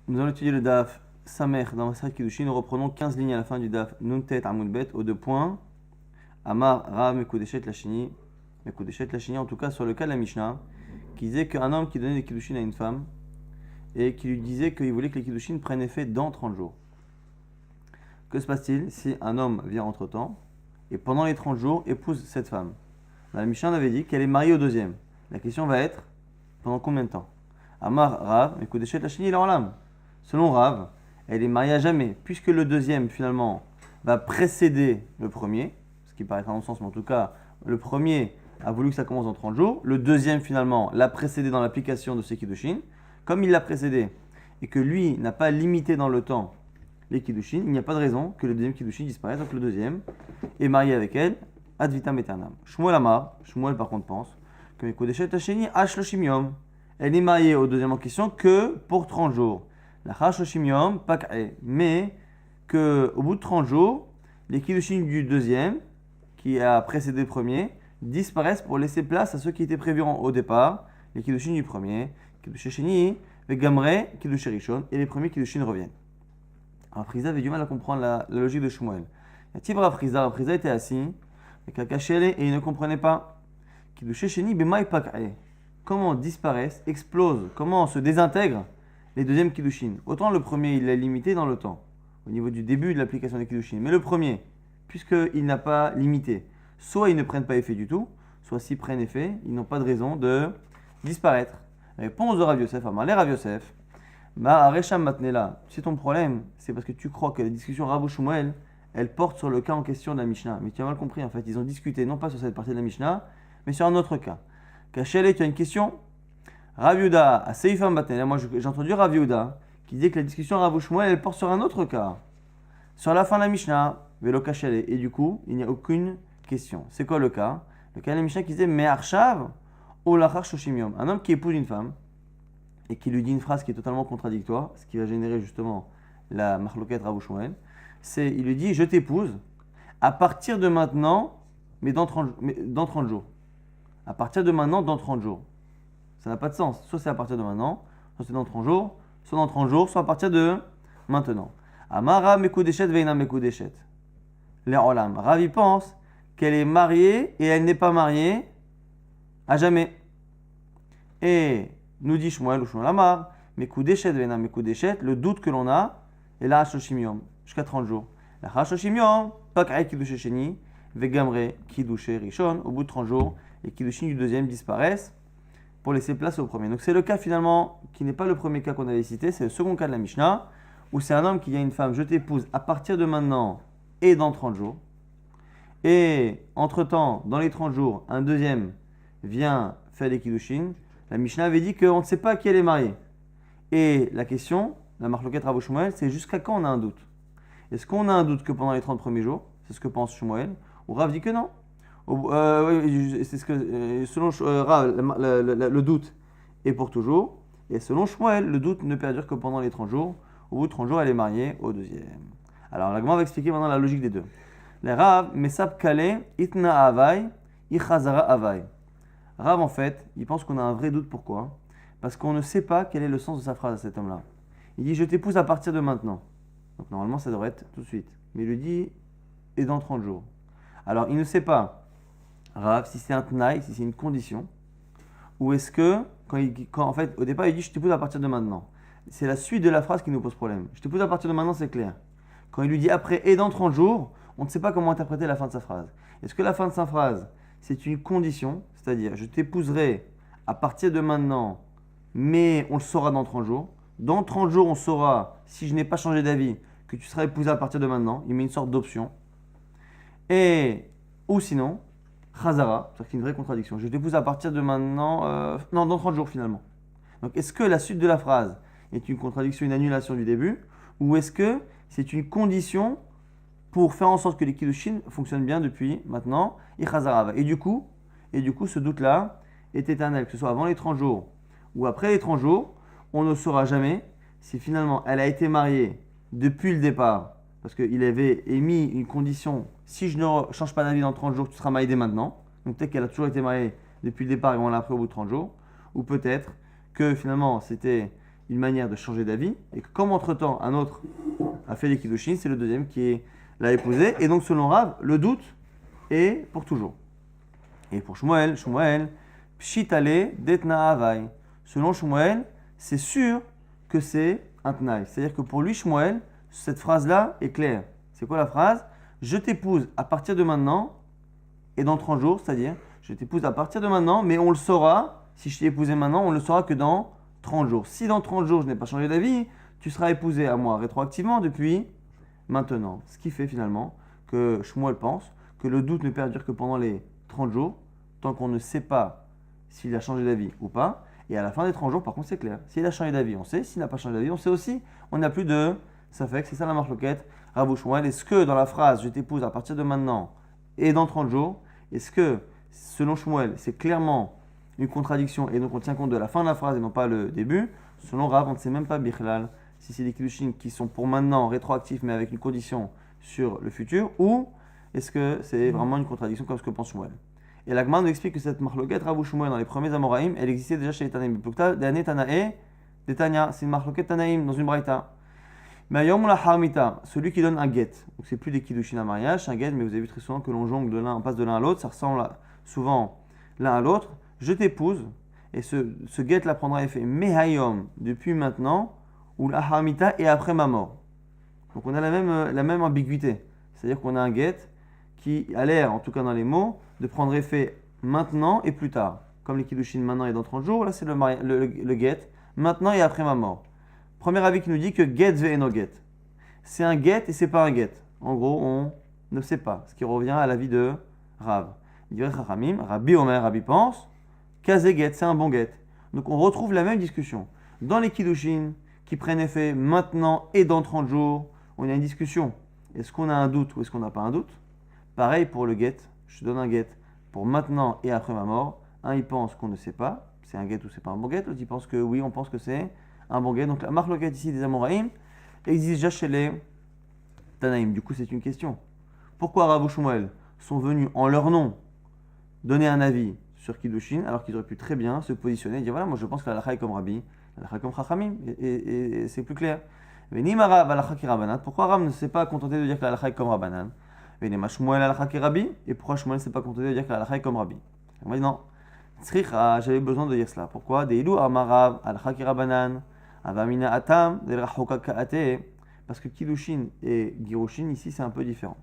Nous allons étudier le DAF Samer dans Maseret Kiddushin. Nous reprenons 15 lignes à la fin du DAF Nuntet Amoud Bet aux deux points. Amar Rav Mekudeshet Lachini. Mekudeshet Lachini, en tout cas sur le cas de la Mishnah, qui disait qu'un homme qui donnait des Kiddushin à une femme et qui lui disait qu'il voulait que les Kiddushin prennent effet dans 30 jours. Que se passe-t-il si un homme vient entre temps et pendant les 30 jours épouse cette femme? La Mishnah avait dit qu'elle est mariée au deuxième. La question va être pendant combien de temps? Amar Rav Mekudeshet Lachini, il est en l'âme. Selon Rav, elle est mariée à jamais, puisque le deuxième, finalement, va précéder le premier, ce qui paraît dans le sens, mais en tout cas, le premier a voulu que ça commence dans 30 jours, le deuxième, finalement, l'a précédé dans l'application de ces Kiddushin. Comme il l'a précédé, et que lui n'a pas limité dans le temps les Kiddushin, il n'y a pas de raison que le deuxième Kiddushin disparaisse, donc le deuxième est marié avec elle, ad vitam aeternam. Shmuel Amar, Shmuel par contre pense, que Mekudeshet Hasheni Ashloshim Yom, elle est mariée au deuxième en question que pour 30 jours. La Chashoshim Yom, mais qu'au bout de 30 jours, les Kiddushin du deuxième, qui a précédé le premier, disparaissent pour laisser place à ceux qui étaient prévus au départ, les Kiddushin du premier, Kiddush Sheni, Gamre, Kiddush Rishon, et les premiers Kiddushin reviennent. Alors Friza avait du mal à comprendre la logique de Shmuel. Tibra Friza était assis, avec un cachet et il ne comprenait pas. Kiddush Sheni, Bemai Pak'e. Comment disparaissent, explosent, comment se désintègrent les deuxièmes Kiddushin. Autant le premier, il l'a limité dans le temps, au niveau du début de l'application des Kiddushin. Mais le premier, puisqu'il n'a pas limité, soit ils ne prennent pas effet du tout, soit s'ils prennent effet, ils n'ont pas de raison de disparaître. Réponse de Rav Yosef, Amalé Rav Yosef, Resham Matnela, si ton problème, c'est parce que tu crois que la discussion Rav Shmuel, elle porte sur le cas en question de la Mishnah. Mais tu as mal compris, en fait, ils ont discuté non pas sur cette partie de la Mishnah, mais sur un autre cas. Kachele, tu as une question? Rav Yehuda, à Seifam Batnel, moi j'ai entendu Rav Yehuda qui disait que la discussion Rav Shmuel elle porte sur un autre cas. Sur la fin de la Mishnah, Velo Kachele, et du coup, il n'y a aucune question. C'est quoi le cas? Le cas de la Mishnah qui disait Me'arshav ou lachar shoshim yom. Un homme qui épouse une femme et qui lui dit une phrase qui est totalement contradictoire, ce qui va générer justement la machloket Rav Shmuel, c'est il lui dit je t'épouse à partir de maintenant, mais dans 30 jours. À partir de maintenant, dans 30 jours. Ça n'a pas de sens. Soit c'est à partir de maintenant, soit c'est dans 30 jours, soit dans 30 jours, soit à partir de maintenant. Amara Mekudeshet Veina Mekudeshet. Les Olam. Ravi pense qu'elle est mariée et elle n'est pas mariée à jamais. Et nous dit Shmuel ou Shmuel Amar, Mekudeshet Veina Mekudeshet, le doute que l'on a est la Hashoshim Yom, jusqu'à 30 jours. La Hashoshim Yom, Pak'ai Kiddush Sheni, Vegamre Kiddush Rishon, au bout de 30 jours, les Kiddushin du deuxième disparaissent pour laisser place au premier. Donc c'est le cas finalement qui n'est pas le premier cas qu'on avait cité, c'est le second cas de la Mishnah, où c'est un homme qui dit à une femme, je t'épouse à partir de maintenant et dans 30 jours. Et entre-temps, dans les 30 jours, un deuxième vient faire des Kiddushin. La Mishnah avait dit qu'on ne sait pas à qui elle est mariée. Et la question, la marloquet Rav Shmuel, c'est jusqu'à quand on a un doute? Est-ce qu'on a un doute que pendant les 30 premiers jours? C'est ce que pense Shmuel. Ou Rav dit que non. C'est ce que, selon Rav, le doute est pour toujours. Et selon Shmuel, le doute ne perdure que pendant les 30 jours. Au bout de 30 jours, elle est mariée au deuxième. Alors, la Gemara va expliquer maintenant la logique des deux. Les Rav, Mesab Kale, Itna Avai, Ichazara Avai. Rav, en fait, il pense qu'on a un vrai doute. Pourquoi? Parce qu'on ne sait pas quel est le sens de sa phrase à cet homme-là. Il dit, je t'épouse à partir de maintenant. Donc, normalement, ça devrait être tout de suite. Mais il lui dit, et dans 30 jours. Alors, il ne sait pas. Rav, si c'est un tnaï, si c'est une condition, ou est-ce que, quand en fait, au départ, il dit je t'épouse à partir de maintenant. C'est la suite de la phrase qui nous pose problème. Je t'épouse à partir de maintenant, c'est clair. Quand il lui dit après et dans 30 jours, on ne sait pas comment interpréter la fin de sa phrase. Est-ce que la fin de sa phrase, c'est une condition, c'est-à-dire je t'épouserai à partir de maintenant, mais on le saura dans 30 jours. Dans 30 jours, on saura, si je n'ai pas changé d'avis, que tu seras épousé à partir de maintenant. Il met une sorte d'option. Ou sinon, Chazara, c'est-à-dire qu'il y a une vraie contradiction. Je t'épouse à partir de maintenant, non, dans 30 jours finalement. Donc est-ce que la suite de la phrase est une contradiction, une annulation du début, ou est-ce que c'est une condition pour faire en sorte que les Kiddushin fonctionnent bien depuis maintenant, et Chazara. Et du coup, ce doute-là est éternel, que ce soit avant les 30 jours ou après les 30 jours, on ne saura jamais si finalement elle a été mariée depuis le départ, parce qu'il avait émis une condition, si je ne change pas d'avis dans 30 jours, tu seras marié dès maintenant. Donc peut-être qu'elle a toujours été mariée depuis le départ et on l'a appris au bout de 30 jours. Ou peut-être que finalement, une manière de changer d'avis, et que comme entre-temps un autre a fait les kiddushin, c'est le deuxième qui l'a épousé, et donc selon Rav, le doute est pour toujours. Et pour Shmuel, pshitale detna havai. Selon Shmuel, c'est sûr que c'est un tnaï. C'est-à-dire que pour lui, Shmuel, cette phrase-là est claire. C'est quoi la phrase? Je t'épouse à partir de maintenant et dans 30 jours, c'est-à-dire je t'épouse à partir de maintenant, mais on le saura, si je t'ai épousé maintenant, on le saura que dans 30 jours. Si dans 30 jours je n'ai pas changé d'avis, tu seras épousé à moi rétroactivement depuis maintenant. Ce qui fait finalement que Shmuel pense que le doute ne perdure que pendant les 30 jours, tant qu'on ne sait pas s'il a changé d'avis ou pas. Et à la fin des 30 jours, par contre, c'est clair. S'il a changé d'avis, on sait. S'il n'a pas changé d'avis, on sait aussi. On n'a plus de safek. C'est ça la marloquette. Rav ou Shmuel, est-ce que dans la phrase « je t'épouse à partir de maintenant et dans 30 jours », est-ce que, selon Shmuel, c'est clairement une contradiction et donc on tient compte de la fin de la phrase et non pas le début? Selon Rav, on ne sait même pas, Bichlal, si c'est des kiddushin qui sont pour maintenant rétroactifs mais avec une condition sur le futur, ou est-ce que c'est vraiment une contradiction comme ce que pense Shmuel? Et l'Agma nous explique que cette marloquette, Rav ou Shmuel, dans les premiers Amoraïm, elle existait déjà chez les Tanaïm. Des Tanae, des Tanya, c'est une marloquette Tanaïm dans une Braïta. Mais Ayom la Harmita, celui qui donne un get. Donc c'est plus des kiddushin à mariage, c'est un get, mais vous avez vu très souvent que l'on jongle de l'un, on passe de l'un à l'autre, ça ressemble souvent l'un à l'autre. Je t'épouse, et ce get là prendra effet Mehayom, depuis maintenant, ou la Harmita et après ma mort. Donc on a la même ambiguïté. C'est-à-dire qu'on a un get qui a l'air, en tout cas dans les mots, de prendre effet maintenant et plus tard. Comme les kiddushin maintenant et dans 30 jours, là c'est le get, maintenant et après ma mort. Premier avis qui nous dit que get ve'eno get. C'est un get et c'est pas un get. En gros, on ne sait pas. Ce qui revient à l'avis de Rav. Il dirait Chachamim, Rabbi Omer, Rabbi pense, kaze get, c'est un bon get. Donc on retrouve la même discussion. Dans les kiddushin qui prennent effet maintenant et dans 30 jours, on a une discussion. Est-ce qu'on a un doute ou est-ce qu'on n'a pas un doute? Pareil pour le get. Je te donne un get pour maintenant et après ma mort. Un, il pense qu'on ne sait pas. C'est un get ou c'est pas un bon get. L'autre, il pense que oui, on pense que c'est un bon get. Donc la marloquette ici des Amoraïm existe déjà chez les Tanaïm. Du coup, c'est une question. Pourquoi Rav ou Shmuel sont venus en leur nom donner un avis sur Kiddushin alors qu'ils auraient pu très bien se positionner et dire voilà, moi je pense que la halakha est comme Rabbi, la halakha comme Chachamim, et c'est plus clair. Pourquoi Rav ne s'est pas contenté de dire que la halakha est comme Rabbanan? Et pourquoi Shmuel ne s'est pas contenté de dire que la halakha est comme Rabbi? On va dire non. J'avais besoin de dire cela. Pourquoi? Parce que Kiddushin et Girushin, ici, c'est un peu différent.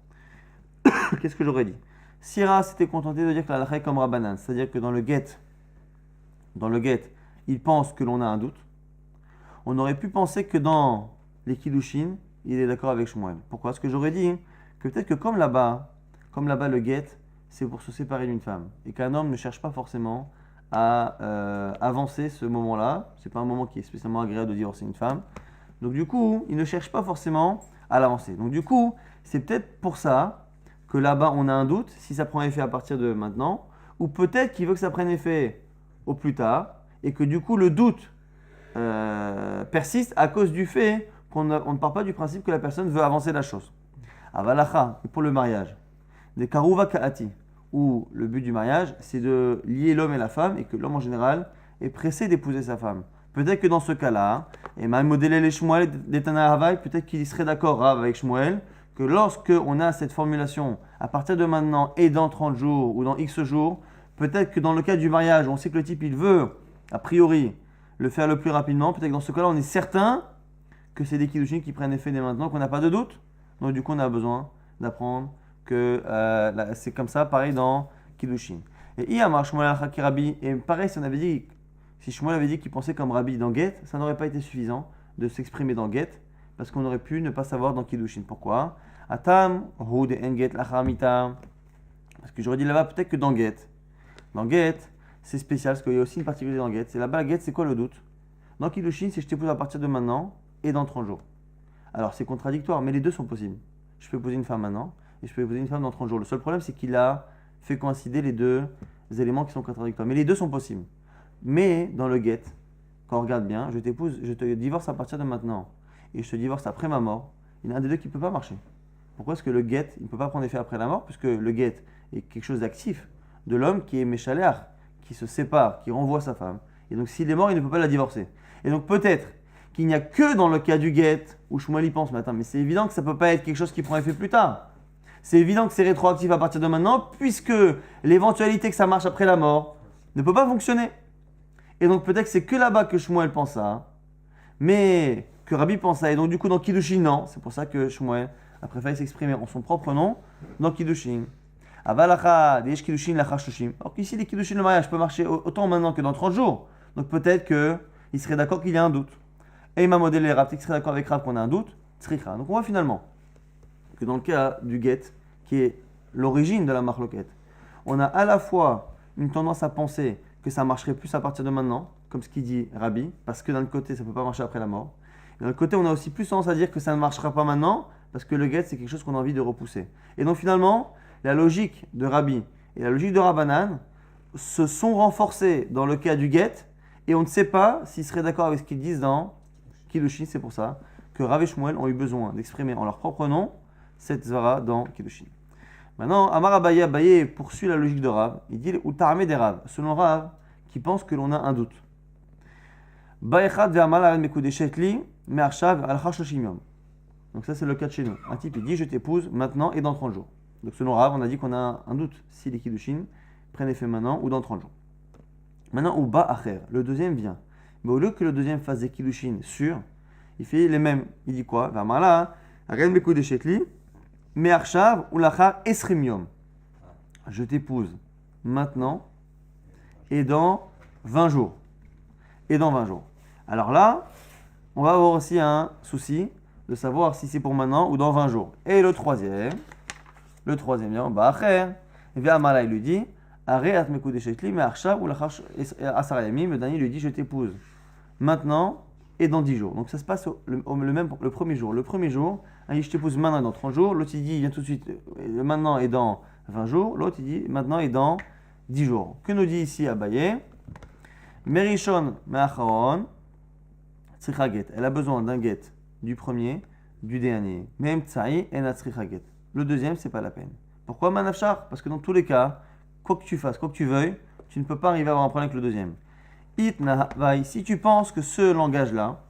Qu'est-ce que j'aurais dit? Si Ra s'était contenté de dire que la halakha est comme Rabbanan, c'est-à-dire que dans le get, il pense que l'on a un doute, on aurait pu penser que dans les Kiddushin, il est d'accord avec Shmuel. Pourquoi? Parce que j'aurais dit que peut-être que comme là-bas le get, c'est pour se séparer d'une femme. Et qu'un homme ne cherche pas forcément à avancer ce moment-là. C'est pas un moment qui est spécialement agréable de divorcer une femme. Donc du coup, il ne cherche pas forcément à l'avancer. Donc du coup, c'est peut-être pour ça que là-bas, on a un doute, si ça prend effet à partir de maintenant, ou peut-être qu'il veut que ça prenne effet au plus tard, et que du coup, le doute persiste à cause du fait qu'on ne part pas du principe que la personne veut avancer la chose. Avalacha, pour le mariage, des karuva kaati, où le but du mariage, c'est de lier l'homme et la femme, et que l'homme en général est pressé d'épouser sa femme. Peut-être que dans ce cas-là, et même modélé les Shmuel des Tana Havai, peut-être qu'il serait d'accord Rav avec Shmuel, que lorsque on a cette formulation, à partir de maintenant et dans 30 jours ou dans X jours, peut-être que dans le cas du mariage, on sait que le type il veut, a priori, le faire le plus rapidement, peut-être que dans ce cas-là, on est certain que c'est des kiddushin qui prennent effet dès maintenant, qu'on n'a pas de doute. Donc du coup, on a besoin d'apprendre que c'est comme ça, pareil dans kiddushin. Et Iyamar Shmuel al-Chaki Rabbi, et pareil, si Shmuel avait dit qu'il pensait comme Rabbi dans Get, ça n'aurait pas été suffisant de s'exprimer dans Get, parce qu'on aurait pu ne pas savoir dans kiddushin. Pourquoi? Atam, Hud en Get l'Achamita. Parce que j'aurais dit là-bas peut-être que dans Get. Dans Get, c'est spécial, parce qu'il y a aussi une particularité dans Get. C'est là-bas, Get, c'est quoi le doute? Dans kiddushin, c'est je t'épouse à partir de maintenant et dans 30 jours. Alors c'est contradictoire, mais les deux sont possibles. Je peux épouser une femme maintenant et je peux épouser une femme dans 30 jours. Le seul problème, c'est qu'il a fait coïncider les deux éléments qui sont contradictoires. Mais les deux sont possibles. Mais dans le get, quand on regarde bien, je te divorce à partir de maintenant et je te divorce après ma mort, il y en a un des deux qui ne peut pas marcher. Pourquoi est-ce que le get, il ne peut pas prendre effet après la mort? Puisque le get est quelque chose d'actif de l'homme qui est méchaléar, qui se sépare, qui renvoie sa femme. Et donc s'il est mort, il ne peut pas la divorcer. Et donc peut-être qu'il n'y a que dans le cas du get où Shmuel y pense, mais attends, mais c'est évident que ça ne peut pas être quelque chose qui prend effet plus tard. C'est évident que c'est rétroactif à partir de maintenant, puisque l'éventualité que ça marche après la mort ne peut pas fonctionner. Et donc peut-être que c'est que là-bas que Shmuel pense ça, mais que Rabbi pense ça. Et donc du coup dans Kiddushin, non. C'est pour ça que Shmuel a préféré s'exprimer en son propre nom dans Kiddushin. Avalacha, des Kiddushin, la Chashushim. Alors qu'ici les Kiddushin, le mariage peut marcher autant maintenant que dans 30 jours. Donc peut-être qu'il serait d'accord qu'il y a un doute. Et il m'a modélé Rav, il serait d'accord avec Rav qu'on a un doute. Tzricha. Donc on voit finalement que dans le cas du get, qui est l'origine de la marloquette, on a à la fois une tendance à penser que ça marcherait plus à partir de maintenant, comme ce qu'il dit Rabbi, parce que d'un côté, ça ne peut pas marcher après la mort. Et d'un autre côté, on a aussi plus tendance à dire que ça ne marchera pas maintenant, parce que le get, c'est quelque chose qu'on a envie de repousser. Et donc finalement, la logique de Rabbi et la logique de Rabbanan se sont renforcées dans le cas du get, et on ne sait pas s'ils seraient d'accord avec ce qu'ils disent dans Kiddushin. C'est pour ça que Rav et Shmuel ont eu besoin d'exprimer en leur propre nom cette zvara dans Kiddushin. Maintenant, Amar Abaye poursuit la logique de Rav. Il dit ou ta'amé des Rav, selon Rav, qui pense que l'on a un doute. Ba'echad ve'amal al mekudeshet li me'arshav al chashoshim yom. Donc ça c'est le cas de chez nous. Un type il dit je t'épouse maintenant et dans 30 jours. Donc selon Rav, on a dit qu'on a un doute si les Kiddushin prennent effet maintenant ou dans 30 jours. Maintenant, ou ba'acher, le deuxième vient. Mais au lieu que le deuxième fasse des Kiddushin sûrs, il fait les mêmes. Il dit quoi? Ve'amal al mekudeshet li me'arshav ou lachar esrim yom. Je t'épouse maintenant et dans 20 jours. Et dans 20 jours. Alors là, on va avoir aussi un souci de savoir si c'est pour maintenant ou dans 20 jours. Et le troisième vient, Ba'acher, vient Amala, il lui dit, Areat mekudeshetli, mais Arshav ou lachash asarayamim, le dernier lui dit, je t'épouse maintenant et dans 10 jours. Donc ça se passe le premier jour. Le premier jour, il dit, je t'épouse maintenant et dans 30 jours. L'autre il dit, il vient tout de suite, maintenant et dans 20 jours. L'autre il dit, maintenant et dans 10 jours. Que nous dit ici Abaye? Merishon me'acharon tzricha get. Elle a besoin d'un get du premier, du dernier. Même tsa'i en tzricha get. Le deuxième, c'est pas la peine. Pourquoi manafshar? Parce que dans tous les cas, quoi que tu fasses, quoi que tu veuilles, tu ne peux pas arriver à avoir un problème avec le deuxième. Si tu penses que ce langage-là,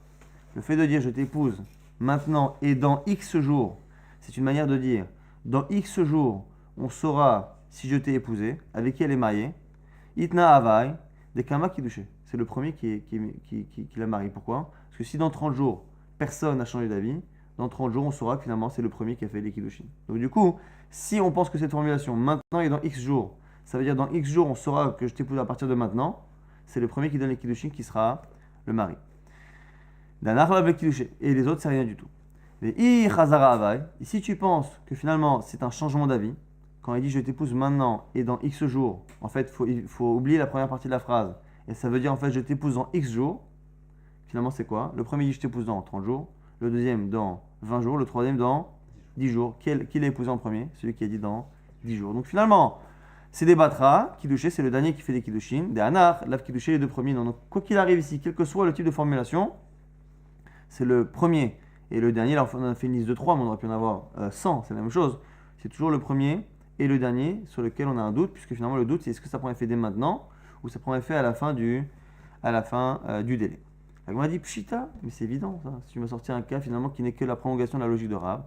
le fait de dire je t'épouse maintenant et dans X jours, c'est une manière de dire dans X jours, on saura si je t'ai épousé, avec qui elle est mariée. Itna havai, des kama kiddushe. C'est le premier qui la marie. Pourquoi? Parce que si dans 30 jours, personne n'a changé d'avis, dans 30 jours, on saura que finalement c'est le premier qui a fait les kiddushin. Donc du coup, si on pense que cette formulation maintenant et dans X jours, ça veut dire dans X jours, on saura que je t'épouse à partir de maintenant, c'est le premier qui donne les kiddushin qui sera le mari. Et les autres, c'est rien du tout. Et si tu penses que finalement c'est un changement d'avis, quand il dit je t'épouse maintenant et dans X jours, en fait, il faut oublier la première partie de la phrase. Et ça veut dire en fait je t'épouse dans X jours. Finalement, c'est quoi? Le premier dit je t'épouse dans 30 jours, le deuxième dans 20 jours, le troisième dans 10 jours. Qui l'a épousé en premier? Celui qui a dit dans 10 jours. Donc finalement, c'est des batra, Kiddushin, c'est le dernier qui fait des Kiddushin. Des anar, lav Kiddushin, les deux premiers. Donc quoi qu'il arrive ici, quel que soit le type de formulation, c'est le premier et le dernier. Là, on a fait une liste de 3, mais on aurait pu en avoir 100, c'est la même chose. C'est toujours le premier et le dernier sur lequel on a un doute, puisque finalement le doute c'est est-ce que ça prend effet dès maintenant ou ça prend effet à la fin du délai. On m'a dit pshita, mais c'est évident ça. Si tu m'as sorti un cas finalement qui n'est que la prolongation de la logique de Rav.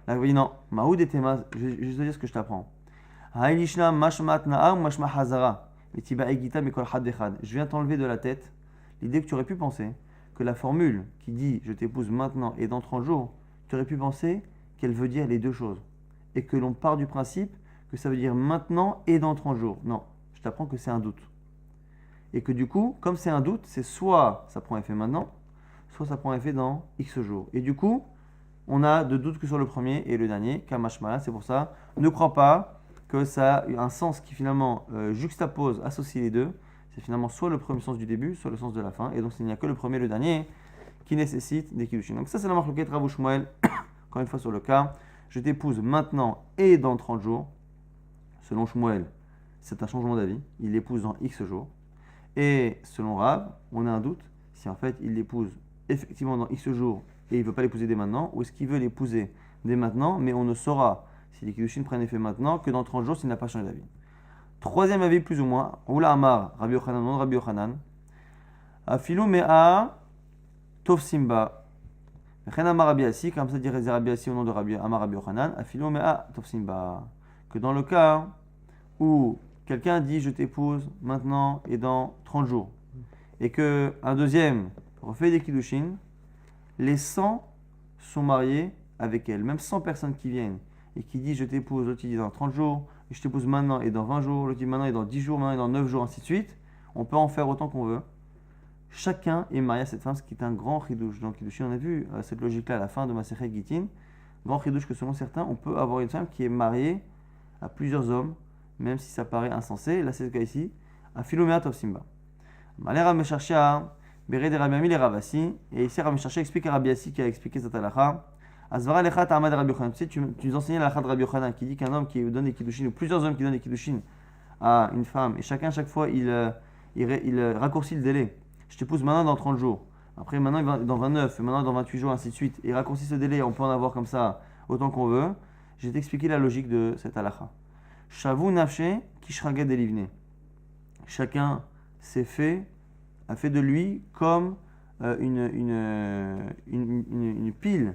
Là, vous dit non, Maoud et Tema, je vais te dire ce que je t'apprends. Je viens t'enlever de la tête l'idée que tu aurais pu penser que la formule qui dit je t'épouse maintenant et dans 30 jours, tu aurais pu penser qu'elle veut dire les deux choses. Et que l'on part du principe que ça veut dire maintenant et dans 30 jours. Non, je t'apprends que c'est un doute. Et que du coup, comme c'est un doute, c'est soit ça prend effet maintenant, soit ça prend effet dans X jours. Et du coup, on a de doute que sur le premier et le dernier, Kamashmala, c'est pour ça. Ne crois pas que ça a un sens qui finalement juxtapose, associe les deux. C'est finalement soit le premier sens du début, soit le sens de la fin. Et donc, il n'y a que le premier et le dernier qui nécessitent des kiddushin. Donc ça, c'est la marque de Rav Shmuel. Encore une fois sur le cas, je t'épouse maintenant et dans 30 jours. Selon Shmuel, c'est un changement d'avis. Il l'épouse dans X jours. Et selon Rav, on a un doute si en fait il l'épouse effectivement dans X jours et il ne veut pas l'épouser dès maintenant, ou est-ce qu'il veut l'épouser dès maintenant, mais on ne saura si les kiddushin prennent effet maintenant que dans 30 jours s'il n'a pas changé d'avis. Troisième avis plus ou moins, Oula Amar, Rabbi Yochanan, non Rabbi Yochanan, Afilou Mea Tov Simba. Chen Amar Rabbi Assi, comme ça dirait Rabbi Assi au nom de Amar Rabbi Yochanan, Afilo Mea Tov Simba. Que dans le cas où quelqu'un dit je t'épouse maintenant et dans 30 jours, et que un deuxième refait des kiddushin, les 100 sont mariés avec elle. Même 100 personnes qui viennent et qui disent je t'épouse, l'autre il dit dans 30 jours, je t'épouse maintenant et dans 20 jours, l'autre dit maintenant et dans 10 jours, maintenant et dans 9 jours, ainsi de suite. On peut en faire autant qu'on veut. Chacun est marié à cette femme, ce qui est un grand chidouche. Dans Kiddushin, on a vu cette logique-là à la fin de Masechet Gittin. Grand chidouche que selon certains, on peut avoir une femme qui est mariée à plusieurs hommes, même si ça paraît insensé. Là, c'est le cas ici. À Philomea Tov Simba. Malé Rav Mesharshia, Béré de Rabbi Ami les Ravasi. Et ici, Rav Mesharshia explique à Rabbi Assi qui a expliqué cette halakha. Asvara Lecha Ta'amad Rabbi Yochanan. Tu sais, tu nous enseignais la halakha de Rabbi Yochanan qui dit qu'un homme qui donne des kiddushin, ou plusieurs hommes qui donnent des kiddushin à une femme, et chacun, chaque fois, il raccourcit le délai. Je t'épouse maintenant dans 30 jours. Après, maintenant, il va dans 29, et maintenant dans 28 jours, ainsi de suite. Et raccourcit ce délai, on peut en avoir comme ça autant qu'on veut. Je vais t'expliquer la logique de cette halakha. Shavu nafshe kishraged elivne. Chacun a fait de lui comme une pile,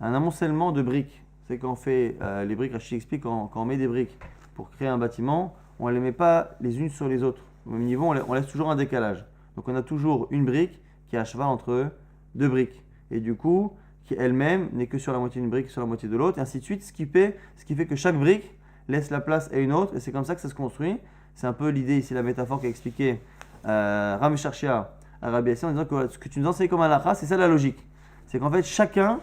un amoncellement de briques. C'est quand on fait les briques, Rachid explique, quand on met des briques pour créer un bâtiment, on ne les met pas les unes sur les autres. Au même niveau, on laisse toujours un décalage. Donc on a toujours une brique qui est à cheval entre deux briques. Et du coup, qui elle-même n'est que sur la moitié d'une brique, sur la moitié de l'autre, et ainsi de suite, ce qui fait que chaque brique laisse la place à une autre, et c'est comme ça que ça se construit. C'est un peu l'idée ici, la métaphore qu'a expliqué Rav Mesharshia à Rabbi Assi en disant que ce que tu nous enseignes comme halakha, c'est ça la logique. C'est qu'en fait, chacun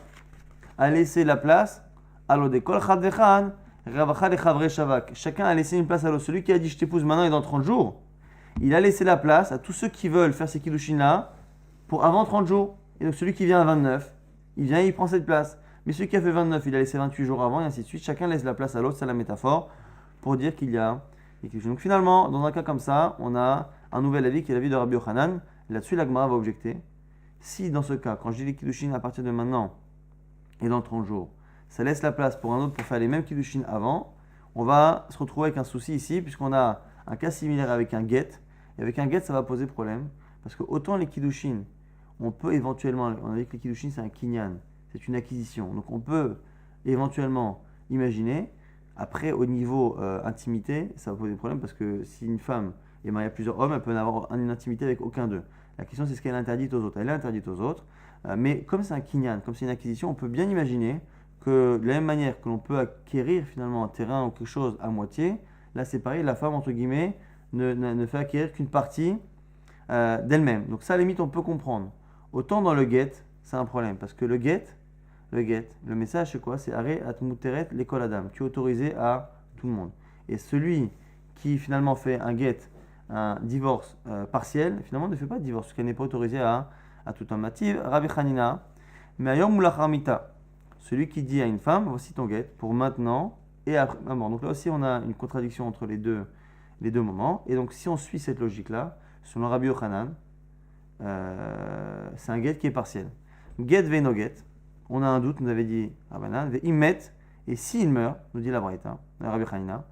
a laissé la place à l'odekol chad vechan, ravacha lechavre shavak. Chacun a laissé une place à l'autre. Celui qui a dit je t'épouse maintenant et dans 30 jours, il a laissé la place à tous ceux qui veulent faire ces kiddushin là pour avant 30 jours. Et donc celui qui vient à 29, il vient et il prend cette place. Mais celui qui a fait 29, il a laissé 28 jours avant et ainsi de suite. Chacun laisse la place à l'autre, c'est la métaphore pour dire qu'il y a des kiddushin. Donc finalement, dans un cas comme ça, on a un nouvel avis qui est l'avis de Rabbi Yochanan. Là-dessus, la Gemara va objecter. Si dans ce cas, quand je dis les kiddushin à partir de maintenant et dans 30 jours, ça laisse la place pour un autre pour faire les mêmes kiddushin avant, on va se retrouver avec un souci ici, puisqu'on a un cas similaire avec un get. Et avec un get, ça va poser problème. Parce que autant les kiddushin, on peut éventuellement, on a dit que les kiddushin c'est un kinyan, c'est une acquisition. Donc on peut éventuellement imaginer, après au niveau intimité, ça va poser problème parce que si une femme est mariée à plusieurs hommes, elle peut n'avoir une intimité avec aucun d'eux. La question c'est ce qu'elle est interdite aux autres. Elle est interdite aux autres, mais comme c'est un kinyan, comme c'est une acquisition, on peut bien imaginer que de la même manière que l'on peut acquérir finalement un terrain ou quelque chose à moitié, là c'est pareil, la femme entre guillemets ne fait acquérir qu'une partie d'elle-même. Donc ça à la limite on peut comprendre. Autant dans le get, c'est un problème parce que le message c'est quoi? C'est arrêt at muteret l'école adam. Tu es autorisé à tout le monde. Et celui qui finalement fait un get, un divorce partiel, finalement ne fait pas de divorce parce qu'elle n'est pas autorisée à tout un mativ. Rabbi Hanina, mais ayom mulachamita. Celui qui dit à une femme, voici ton get pour maintenant et après ma mort. Donc là aussi, on a une contradiction entre les deux moments. Et donc, si on suit cette logique-là, selon Rabbi Yochanan, c'est un get qui est partiel. Get ve no get. On a un doute, nous avait dit Rabbanan, ve imet, et s'il meurt, nous dit la Braïta, Rabbi Hanina,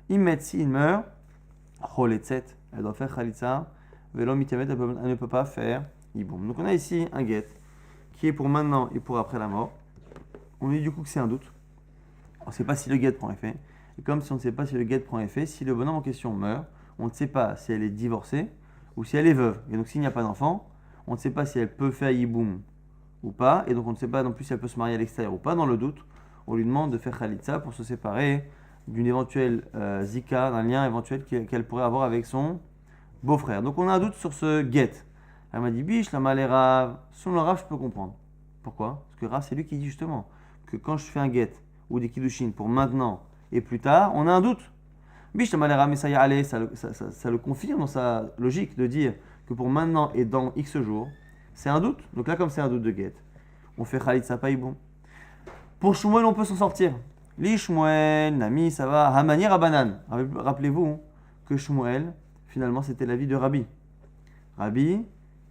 imet, s'il meurt, choletzet, elle doit faire chalitza, velo mitamet, elle ne peut pas faire iboum. Donc on a ici un get qui est pour maintenant et pour après la mort. On dit du coup que c'est un doute. On ne sait pas si le get prend effet. Et comme si on ne sait pas si le get prend effet, si le bonhomme en question meurt, on ne sait pas si elle est divorcée ou si elle est veuve. Et donc s'il n'y a pas d'enfant, on ne sait pas si elle peut faire yiboum ou pas. Et donc on ne sait pas non plus si elle peut se marier à l'extérieur ou pas. Dans le doute, on lui demande de faire khalitza pour se séparer d'une éventuelle zika, d'un lien éventuel qu'elle pourrait avoir avec son beau-frère. Donc on a un doute sur ce get. Elle m'a dit biche, la mal est Rav. Selon le Rav, je peux comprendre. Pourquoi? Parce que Rav, c'est lui qui dit justement que quand je fais un get ou des kiddushin pour maintenant et plus tard, on a un doute. Biche, la mal est Rav, mais ça y est, ça le confirme dans sa logique de dire que pour maintenant et dans X jours, c'est un doute. Donc là, comme c'est un doute de get, on fait khalitza pas bon. Pour Shmuel, on peut s'en sortir. Li Shmuel, Nami, ça va. Hamani Rabbanan. Rappelez-vous que Shmuel, finalement, c'était l'avis de Rabbi. Rabbi,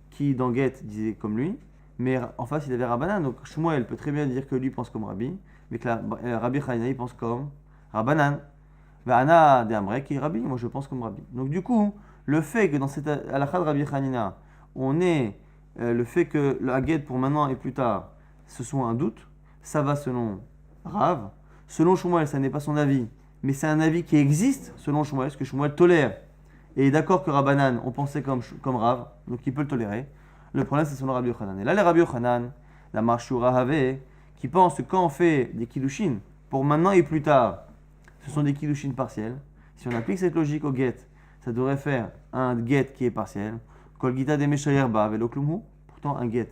qui dans Get disait comme lui, mais en face, il avait Rabbanan. Donc Shmuel peut très bien dire que lui pense comme Rabbi, mais que Rabbi Hanina, il pense comme Rabbanan. Va'ana de Amrek qui est Rabbi, moi je pense comme Rabbi. Donc du coup, le fait que dans cette halakha de Rabbi Hanina, on ait le fait que le haguet pour maintenant et plus tard, ce soit un doute, ça va selon Rav. Selon Shmuel, ça n'est pas son avis, mais c'est un avis qui existe selon Shmuel, ce que Shmuel tolère. Et d'accord que Rabbanan, on pensait comme Rav, donc il peut le tolérer. Le problème, c'est selon Rabbi Yochanan. Et là, les Rabbi Yochanan, la Marshura Have, qui pensent que quand on fait des kiddushin, pour maintenant et plus tard, ce sont des kiddushin partiels. Si on applique cette logique au get, ça devrait faire un get qui est partiel. Kol gita de meshayer ba velo klumhu. Pourtant, un get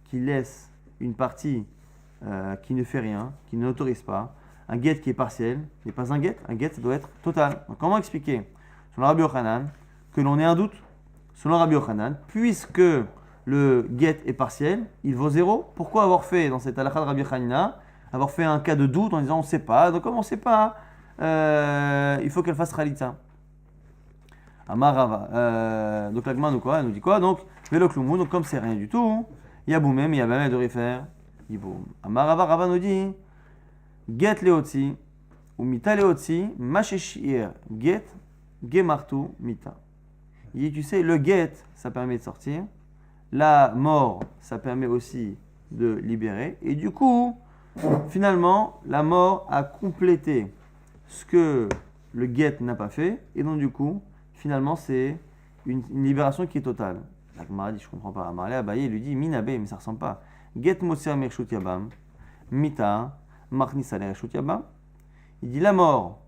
qui laisse une partie qui ne fait rien, qui ne l'autorise pas. Un get qui est partiel n'est pas un get. Un get, ça doit être total. Donc, comment expliquer, selon Rabbi Yochanan, que l'on ait un doute? Selon Rabbi Yochanan, puisque le get est partiel, il vaut 0. Pourquoi avoir fait, dans cette halakha de Rabbi Hanina, avoir fait un cas de doute en disant on ne sait pas? Donc, comme on ne sait pas, il faut qu'elle fasse Khalitza. Amarava. Donc, la Gemara nous dit quoi? Donc, Velo Kloumou, donc comme c'est rien du tout, Yaboumem, Yabamem devrait faire Yiboum. Amarava, Rava nous dit Get Leotzi, ou Mita Leotzi, Masheshir, Get, Gemartu, Mita. Il dit, tu sais, le get, ça permet de sortir. La mort, ça permet aussi de libérer. Et du coup, finalement, la mort a complété ce que le get n'a pas fait. Et donc, du coup, finalement, c'est une libération qui est totale. La Gemara dit, je ne comprends pas. Amarle Abaye, il lui dit, Minabe, mais ça ne ressemble pas. Get Moser Mershut Yabam, Mita, Marnisa Lereshut Yabam. Il dit, la mort,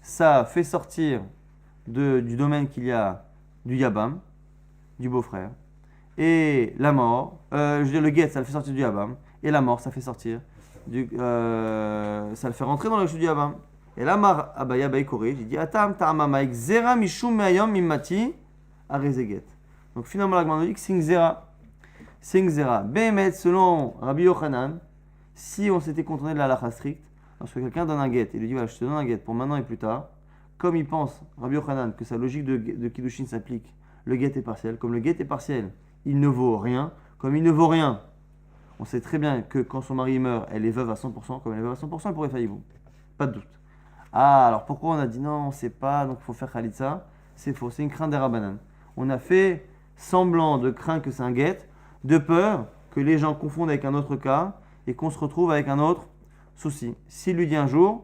ça fait sortir du domaine qu'il y a du Yabam, du beau-frère. Et la mort, je veux dire, le get, ça le fait sortir du Yabam. Et la mort, ça fait sortir ça le fait rentrer dans le chute du Yabam. Et là, Mar Abaya Baï corrige, il dit Atam ta'amamaik zera mishum me'ayom mimati arezeget. Donc finalement, la Gemara nous dit que c'est une zera. C'est une zera. Behemet, selon Rabbi Yochanan, si on s'était contenté de la halakha stricte, lorsque quelqu'un donne un get, il lui dit voilà, je te donne un get pour maintenant et plus tard, comme il pense, Rabbi Yochanan, que sa logique de Kiddushin s'applique, le get est partiel. Comme le get est partiel, il ne vaut rien. Comme il ne vaut rien, on sait très bien que quand son mari meurt, elle est veuve à 100%. Comme elle est veuve à 100%, elle pourrait faire Yiboum. Pas de doute. Ah, alors pourquoi on a dit non, on ne sait pas, donc il faut faire Khalitza? C'est faux, c'est une crainte des Rabbanan. On a fait semblant de craindre que c'est un get, de peur que les gens confondent avec un autre cas et qu'on se retrouve avec un autre souci. S'il lui dit un jour,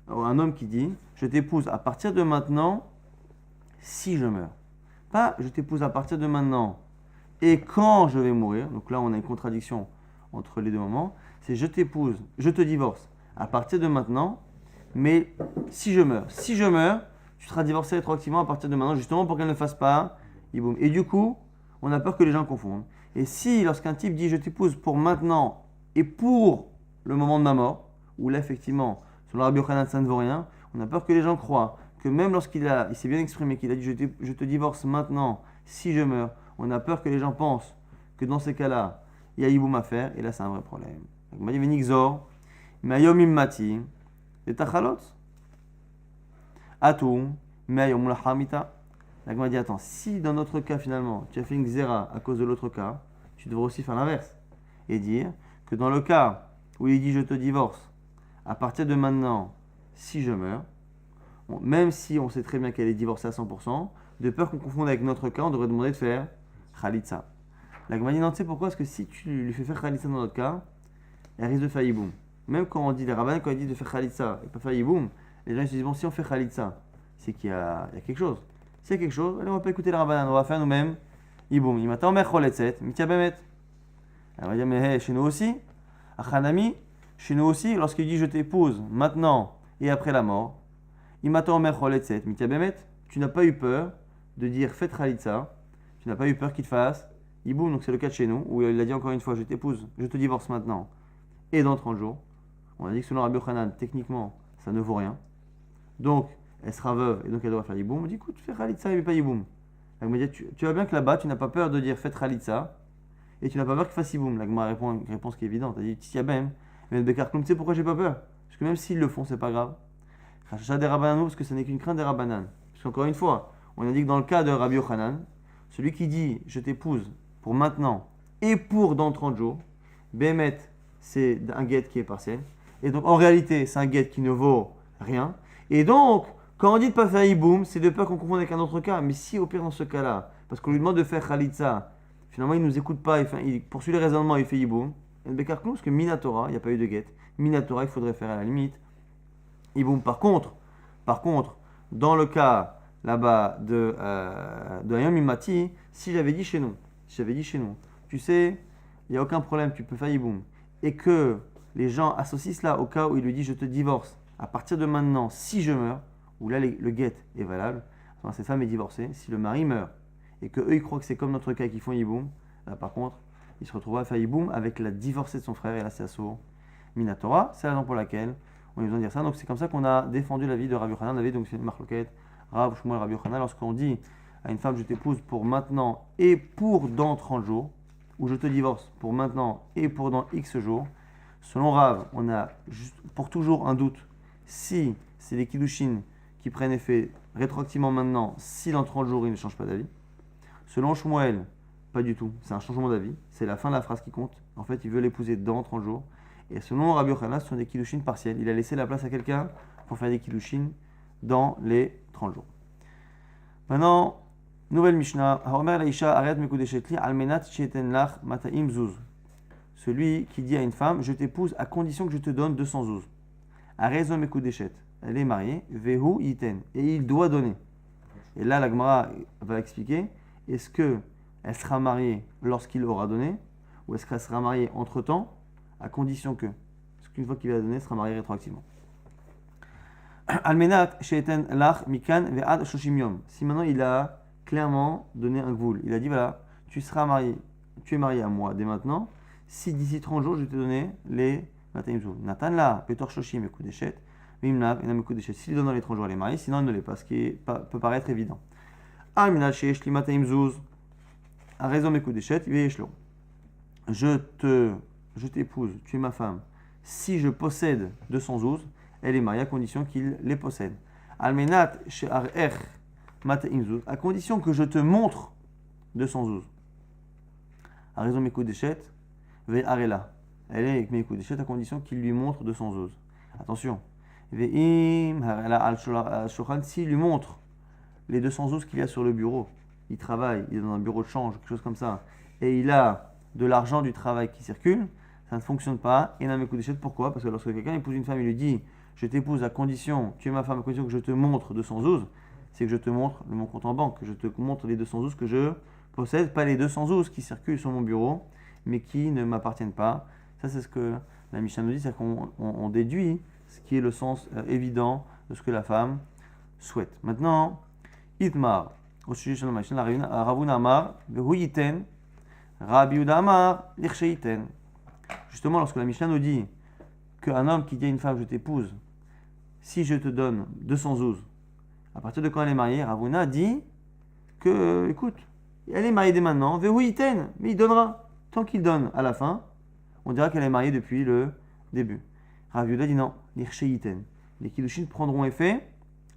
un homme qui dit je t'épouse à partir de maintenant si je meurs. Pas je t'épouse à partir de maintenant et quand je vais mourir. Donc là on a une contradiction entre les deux moments. C'est je t'épouse, je te divorce à partir de maintenant, mais si je meurs. Si je meurs, tu seras divorcé rétroactivement à partir de maintenant, justement pour qu'elle ne fasse pas Yiboum. Et du coup, on a peur que les gens confondent. Et si lorsqu'un type dit je t'épouse pour maintenant et pour le moment de ma mort, où là effectivement, selon Rabbi Yochanan, ça ne vaut rien, on a peur que les gens croient que même lorsqu'il s'est bien exprimé, qu'il a dit je te divorce maintenant si je meurs, on a peur que les gens pensent que dans ces cas-là, il y a Yiboum à faire, et là c'est un vrai problème. Donc, on m'a dit Venixor, Mayom Immati, et Tachalot, Atum, Mayom Lahamita. La Gemara dit attends, si dans notre cas finalement tu as fait une xéra à cause de l'autre cas, tu devrais aussi faire l'inverse et dire que dans le cas où il dit je te divorce à partir de maintenant si je meurs, bon, même si on sait très bien qu'elle est divorcée à 100%, de peur qu'on confonde avec notre cas, on devrait demander de faire Khalitza. La Gemara dit non, tu sais pourquoi? Parce que si tu lui fais faire Khalitza dans notre cas, elle risque de faire Yiboum. Même quand on dit les rabbins, quand ils disent de faire Khalitza et pas faire Yiboum, les gens se disent bon, si on fait Khalitza, c'est qu'il y a quelque chose. S'il y a quelque chose, allez, on va pas écouter les rabbins, on va faire nous-mêmes Yiboum. Il m'attend mer choletzet, mitia bemet. Elle va dire mais chez nous aussi, Achanami, chez nous aussi, lorsqu'il dit je t'épouse maintenant et après la mort, il m'attend mer choletzet, mitia bemet. Tu n'as pas eu peur de dire faites Khalitza, tu n'as pas eu peur qu'il te fasse Yiboum. Donc c'est le cas de chez nous, où il a dit encore une fois je t'épouse, je te divorce maintenant et dans 30 jours. On a dit que selon Rabbi Yochanan, techniquement, ça ne vaut rien. Donc, elle sera veuve et donc elle doit faire Yiboum. On dit écoute, fais Khalitza et pas Yiboum. Elle me dit tu vois bien que là-bas, tu n'as pas peur de dire faites Khalitza et tu n'as pas peur qu'il fasse Yiboum. La Gemara répond une réponse qui est évidente. Elle dit Tiabem, mais Bekar Kloum, tu sais pourquoi j'ai pas peur? Parce que même s'ils le font, c'est pas grave. Rachacha des Rabbanan, parce que ce n'est qu'une crainte des Rabbanan. Parce qu'encore une fois, on a dit que dans le cas de Rabbi Yochanan, celui qui dit je t'épouse pour maintenant et pour dans 30 jours, Bémet, c'est un get qui est partiel. Et donc en réalité, c'est un get qui ne vaut rien. Et donc, quand on dit de ne pas faire Yiboum, c'est de peur qu'on confonde avec un autre cas. Mais si au pire dans ce cas-là, parce qu'on lui demande de faire Khalitza, finalement il ne nous écoute pas, il poursuit les raisonnements, il fait Yiboum. Et le Bekarklou, parce que Minatora, il n'y a pas eu de get. Minatora, il faudrait faire à la limite Yiboum. Par contre, dans le cas là-bas de Hayom Imati, si j'avais dit chez nous, tu sais, il n'y a aucun problème, tu peux faire Yiboum, et que les gens associent cela au cas où il lui dit je te divorce, à partir de maintenant, si je meurs, où là le get est valable, alors cette femme est divorcée, si le mari meurt, et que eux ils croient que c'est comme notre cas qu'ils font Yiboum, là par contre, il se retrouve à faire Yiboum avec la divorcée de son frère, et là c'est assourd Minatora, c'est la raison pour laquelle on a besoin de dire ça. Donc c'est comme ça qu'on a défendu la vie de Rabbi Yochanan. On avait donc fait une marloquette, Rav Shmuel Rabbi Yochanan, lorsqu'on dit à une femme je t'épouse pour maintenant et pour dans 30 jours, ou je te divorce pour maintenant et pour dans X jours. Selon Rav, on a juste pour toujours un doute si c'est les Kiddushin qui prennent effet rétroactivement maintenant, si dans 30 jours il ne change pas d'avis. Selon Shmuel, pas du tout, c'est un changement d'avis, c'est la fin de la phrase qui compte. En fait, il veut l'épouser dans 30 jours. Et selon Rabbi Yochanan, ce sont des kiddushin partiels. Il a laissé la place à quelqu'un pour faire des kiddushin dans les 30 jours. Maintenant, nouvelle Mishnah. Celui qui dit à une femme, je t'épouse à condition que je te donne 200 zouz. Arezon mekudeshet. Elle est mariée. Vehu yiten. Et il doit donner. Et là, la Gemara va expliquer, est-ce qu'elle sera mariée lorsqu'il aura donné, ou est-ce qu'elle sera mariée entre-temps, à condition que, parce qu'une fois qu'il va donner, sera marié rétroactivement. Almenat she'eten lach mikan ve'ad shoshim yom. Si maintenant il a clairement donné un gvoul, il a dit voilà, tu es marié à moi dès maintenant, si d'ici 30 jours je vais te donner les matayim zoul. Natan la petor shoshim ekudeshet, vimnav enam ekudeshet. S'il donne dans les 30 jours, elle est mariée, sinon elle ne l'est pas, ce qui peut paraître évident. Almenat she'esh li matayim zouz, a raison ekudeshet, ve'eshlo. Je t'épouse, tu es ma femme. Si je possède 200 zouz, elle est mariée à condition qu'il les possède. Almenat she'ar'er mata'im zouz, à condition que je te montre 200 zouz. A raison mes koudeshet, ve'arela. Elle est avec mes koudeshet à condition qu'il lui montre 200 zouz. Attention. Ve'im harela al-shochan, s'il lui montre les 200 zouz qu'il y a sur le bureau, il travaille, il est dans un bureau de change, quelque chose comme ça, et il a de l'argent du travail qui circule, ça ne fonctionne pas. Et n'a pourquoi? Parce que lorsque quelqu'un épouse une femme, il lui dit je t'épouse à condition, tu es ma femme à condition que je te montre 200 zouz, c'est que je te montre mon compte en banque, que je te montre les 200 zouz que je possède, pas les 200 zouz qui circulent sur mon bureau, mais qui ne m'appartiennent pas. Ça, c'est ce que la Mishnah nous dit, c'est qu'on déduit ce qui est le sens évident de ce que la femme souhaite. Maintenant, Itmar, au sujet de la Mishnah, Ravuna Amar, Vehuyiten, Rabbi Yehuda Amar, Lirsheiten. Justement, lorsque la Mishnah nous dit qu'un homme qui dit à une femme je t'épouse, si je te donne 200 zouz, à partir de quand elle est mariée, Ravuna dit que, écoute, elle est mariée dès maintenant, Vehuyiten, mais il donnera. Tant qu'il donne à la fin, on dira qu'elle est mariée depuis le début. Rabbi Yehuda dit non, Lirsheiten. Les kiddushin prendront effet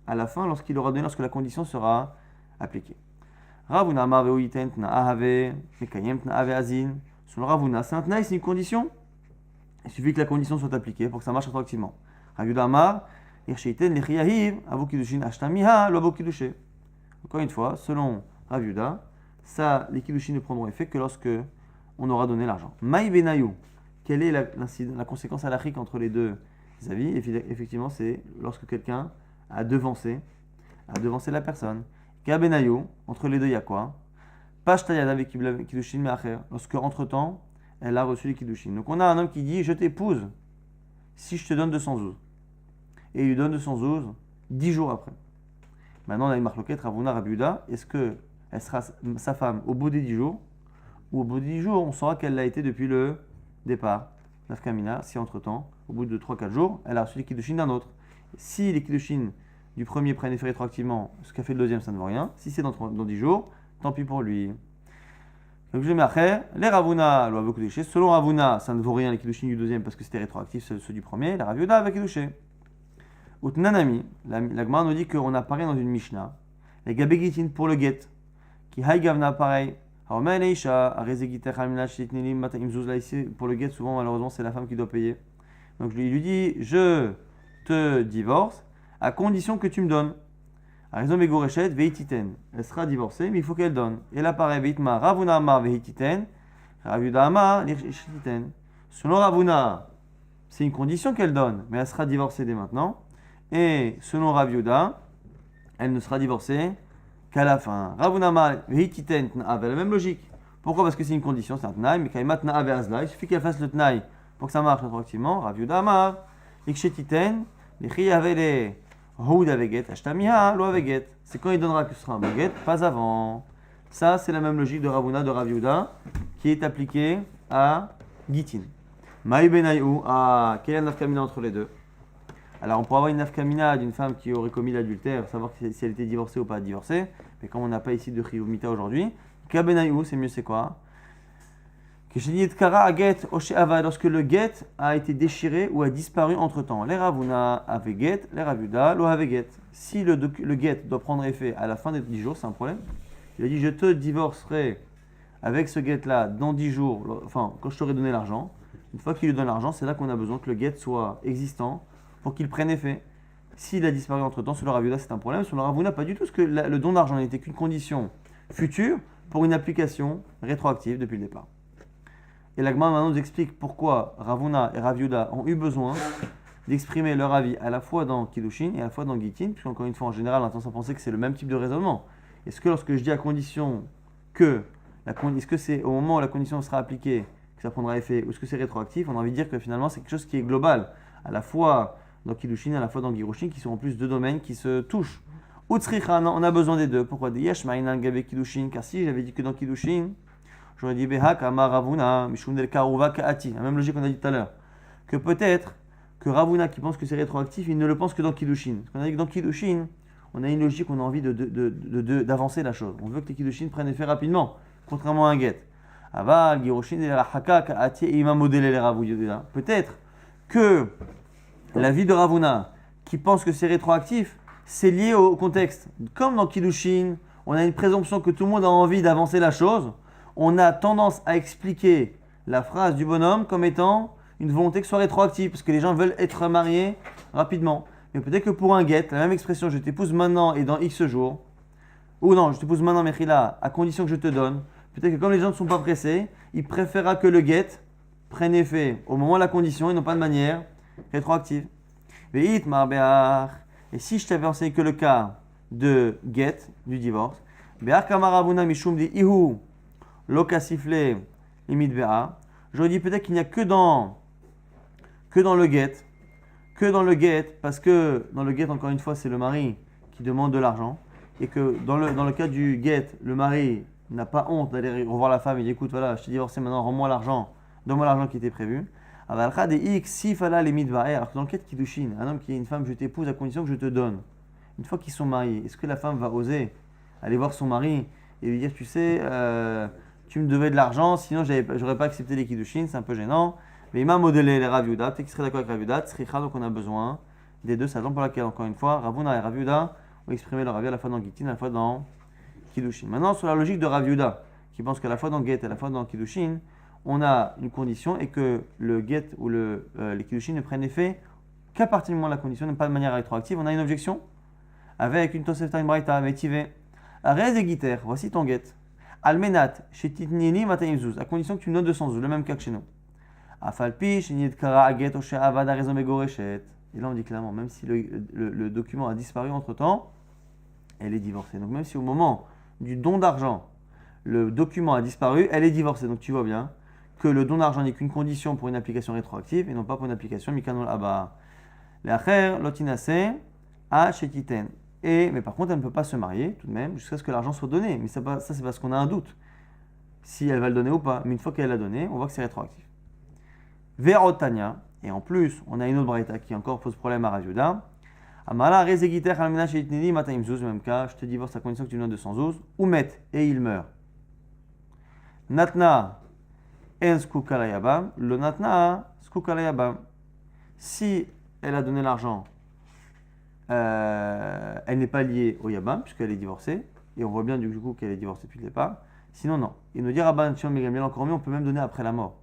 à la fin lorsqu'il aura donné, lorsque la condition sera appliquée. Ravuna Amar Vehuyiten tna ahave, mekayem tna ave azin. Selon Ravuna, c'est un tnaï, c'est une condition. Il suffit que la condition soit appliquée pour que ça marche rétroactivement. Rabbi Yehuda Amar, Lirsheiten lechiyahiv, avo kiddushin ashtamiha, lo avo kiddushe. Encore une fois, selon Rabbi Yehuda, ça, les kiddushin ne prendront effet que lorsque on aura donné l'argent. Maï benayou, quelle est la conséquence halachique entre les deux avis? Effectivement, c'est lorsque quelqu'un a devancé la personne. Ka benayou, entre les deux, il y a quoi? Pashtayad avec kiddushin me'acher, lorsque entre-temps, elle a reçu les kiddushin. Donc on a un homme qui dit je t'épouse si je te donne 200 zouz. Et il lui donne 200 zouz 10 jours après. Maintenant on a une marloquette, Ravuna, Rabbi Yehuda, est-ce qu'elle sera sa femme au bout des 10 jours, ou au bout des 10 jours on saura qu'elle l'a été depuis le départ. Nafkamina, si entre-temps, au bout de 3-4 jours, elle a reçu les kiddushin d'un autre. Si les kiddushin du premier prennent effet rétroactivement, ce qu'a fait le deuxième ça ne vaut rien. Si c'est dans 10 jours, tant pis pour lui. Donc je mets après, les Ravuna, l'oiseau beaucoup touché. Selon Ravuna, ça ne vaut rien les kiddushin du deuxième parce que c'était rétroactif, ceux du premier. La Rabbi Yehuda avec kiddushin. Utnanami, la Gemara nous dit qu'on apparaît dans une Mishnah. Les Gabegitin pour le get. Qui haï gavna pareil. Pour le get, souvent malheureusement c'est la femme qui doit payer. Donc il lui dit je te divorce à condition que tu me donnes. Raison Megoreshet, Veititen. Elle sera divorcée, mais il faut qu'elle donne. Et là, pareil, Veitma, Ravuna Amar, Veititen. Rav Yehuda Amar, Lichititen. Selon Ravuna, c'est une condition qu'elle donne, mais elle sera divorcée dès maintenant. Et selon Rav Yehuda, elle ne sera divorcée qu'à la fin. Ravuna Amar, Veititen, Tna'av, la même logique. Pourquoi? Parce que c'est une condition, c'est un Tnaï, mais Kaimat Tna'av et Azla, il suffit qu'elle fasse le Tnaï pour que ça marche rétroactivement. Rav Yehuda Amar, Lichititen, Lichiyavele. Houd aveget, ashtamiha, lo aveget. C'est quand il donnera que ce sera un baguette, pas avant. Ça, c'est la même logique de Ravuna, de Rav Yehuda, qui est appliquée à Gitin. Maï benayou, quelle est la nafkamina entre les deux? Alors, on pourrait avoir une nafkamina d'une femme qui aurait commis l'adultère, savoir si elle était divorcée ou pas divorcée, mais comme on n'a pas ici de chiyuv mita aujourd'hui, ka benayou, c'est mieux, c'est quoi? Lorsque le get a été déchiré ou a disparu entre temps. Les Ravuna avaient get, les Rav Yehuda lo avaient get. Si le get doit prendre effet à la fin des 10 jours, c'est un problème. Il a dit je te divorcerai avec ce get là dans 10 jours, enfin quand je t'aurai donné l'argent. Une fois qu'il lui donne l'argent, c'est là qu'on a besoin que le get soit existant pour qu'il prenne effet. S'il a disparu entre temps, sur le Rav Yehuda c'est un problème, sur le Ravuna pas du tout, parce que le don d'argent n'était qu'une condition future pour une application rétroactive depuis le départ. Et la Gemara maintenant nous explique pourquoi Ravuna et Rav Yehuda ont eu besoin d'exprimer leur avis à la fois dans Kiddushin et à la fois dans Gitin, puisqu'encore une fois, en général, on a tendance à penser que c'est le même type de raisonnement. Est-ce que lorsque je dis à condition que, est-ce que c'est au moment où la condition sera appliquée que ça prendra effet, ou est-ce que c'est rétroactif? On a envie de dire que finalement c'est quelque chose qui est global, à la fois dans Kiddushin et à la fois dans Girushin, qui sont en plus deux domaines qui se touchent. Utsricha, on a besoin des deux. Pourquoi? Yesh ma'inal gabe Kiddushin, car si j'avais dit que dans Kiddushin, j'aurais dit Behak Amar Ravuna, Mishum del Karuva Kaati. La même logique qu'on a dit tout à l'heure. Que peut-être que Ravuna qui pense que c'est rétroactif, il ne le pense que dans Kiddushin. Parce qu'on a dit que dans Kiddushin, on a une logique, on a envie d'avancer la chose. On veut que les Kiddushin prennent effet rapidement, contrairement à un get. Aval, Giroshin, et la Haka Kaati, et il m'a modélé les Ravuna. Peut-être que la vie de Ravuna qui pense que c'est rétroactif, c'est lié au contexte. Comme dans Kiddushin, on a une présomption que tout le monde a envie d'avancer la chose. On a tendance à expliquer la phrase du bonhomme comme étant une volonté que ce soit rétroactive, parce que les gens veulent être mariés rapidement. Mais peut-être que pour un get, la même expression, je t'épouse maintenant et dans X jours, ou non, je t'épouse maintenant, Mechila, à condition que je te donne, peut-être que comme les gens ne sont pas pressés, il préférera que le get prenne effet au moment de la condition et non pas de manière rétroactive. Et si je t'avais enseigné que le cas de get, du divorce, Loka sifle limit VA. J'aurais dit peut-être qu'il n'y a que dans le get, parce que dans le get, encore une fois, c'est le mari qui demande de l'argent, et que dans le cas du get, le mari n'a pas honte d'aller revoir la femme et dit écoute, voilà, je t'ai divorcé maintenant, rends-moi l'argent, donne-moi l'argent qui était prévu. Alors que dans le cas de Kiddushin, un homme qui est une femme, je t'épouse à condition que je te donne. Une fois qu'ils sont mariés, est-ce que la femme va oser aller voir son mari et lui dire tu sais, tu me devais de l'argent, sinon j'aurais pas accepté les Kiddushin, c'est un peu gênant. Mais il m'a modélé les Rav Yehuda, peut-être qu'il serait d'accord avec Rav Yehuda, Tzricha, donc on a besoin des deux. C'est la raison pour laquelle, encore une fois, Ravuna et Rav Yehuda ont exprimé leur avis à la fois dans Gitin, à la fois dans Kiddushin. Maintenant, sur la logique de Rav Yehuda, qui pense qu'à la fois dans Get et à la fois dans Kiddushin, on a une condition et que le Get ou les Kiddushin ne prennent effet qu'à partir du moment où la condition n'est pas de manière rétroactive. On a une objection avec une Tosefta Braïta, Métivé. Arez et Giter, voici ton Get. Almenat, chez Titnini Matayimzuz, à condition que tu me donnes 200 zouz, le même cas que chez nous. Afalpi, chez Nidkara Aget, Oshe Avada Rezom Egoreshet. Et là on dit clairement, même si le document a disparu entre temps, elle est divorcée. Donc même si au moment du don d'argent, le document a disparu, elle est divorcée. Donc tu vois bien que le don d'argent n'est qu'une condition pour une application rétroactive et non pas pour une application Mikanol Abba. L'acher, Lotinase, A Shetiten. Mais par contre, elle ne peut pas se marier tout de même jusqu'à ce que l'argent soit donné. Mais ça c'est parce qu'on a un doute si elle va le donner ou pas. Mais une fois qu'elle l'a donné, on voit que c'est rétroactif. Verotania, et en plus, on a une autre braïta qui encore pose problème à Rav Yehuda. Amala rezegiter almena sheitnini matayim zuz, même cas, je te divorce à condition que tu me donnes 200 zouz, ou met, et il meurt. Natna en skukalayabam, le natna skukalayabam. Si elle a donné l'argent, elle n'est pas liée au Yabam, puisqu'elle est divorcée, et on voit bien du coup qu'elle est divorcée depuis le départ. Sinon, non. Il nous dit Rabban Shimon ben Gamliel encore mieux, on peut même donner après la mort.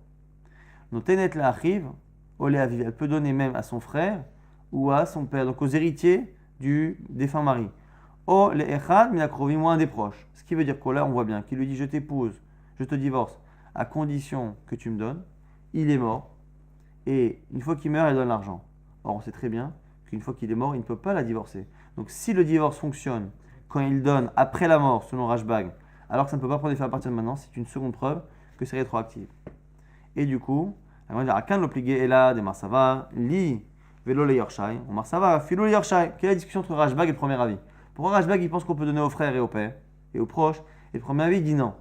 Notenet la arrive, Olé Aviv, elle peut donner même à son frère ou à son père, donc aux héritiers du défunt mari. O le echad minakrovim, ou un des proches. Ce qui veut dire quoi là, on voit bien, qu'il lui dit je t'épouse, je te divorce, à condition que tu me donnes. Il est mort, et une fois qu'il meurt, il donne l'argent. Or, on sait très bien qu'une fois qu'il est mort, il ne peut pas la divorcer. Donc, si le divorce fonctionne quand il donne après la mort, selon Rashbag, alors que ça ne peut pas prendre effet à partir de maintenant, c'est une seconde preuve que c'est rétroactif. Et du coup, on va dire Akan l'obligé est là, des Marsava, li velo le yorshai, ou Marsava, filo le yorshai. Quelle est la discussion entre Rashbag et le premier avis? Pourquoi Rashbag il pense qu'on peut donner aux frères et aux pères et aux proches, et le premier avis il dit non?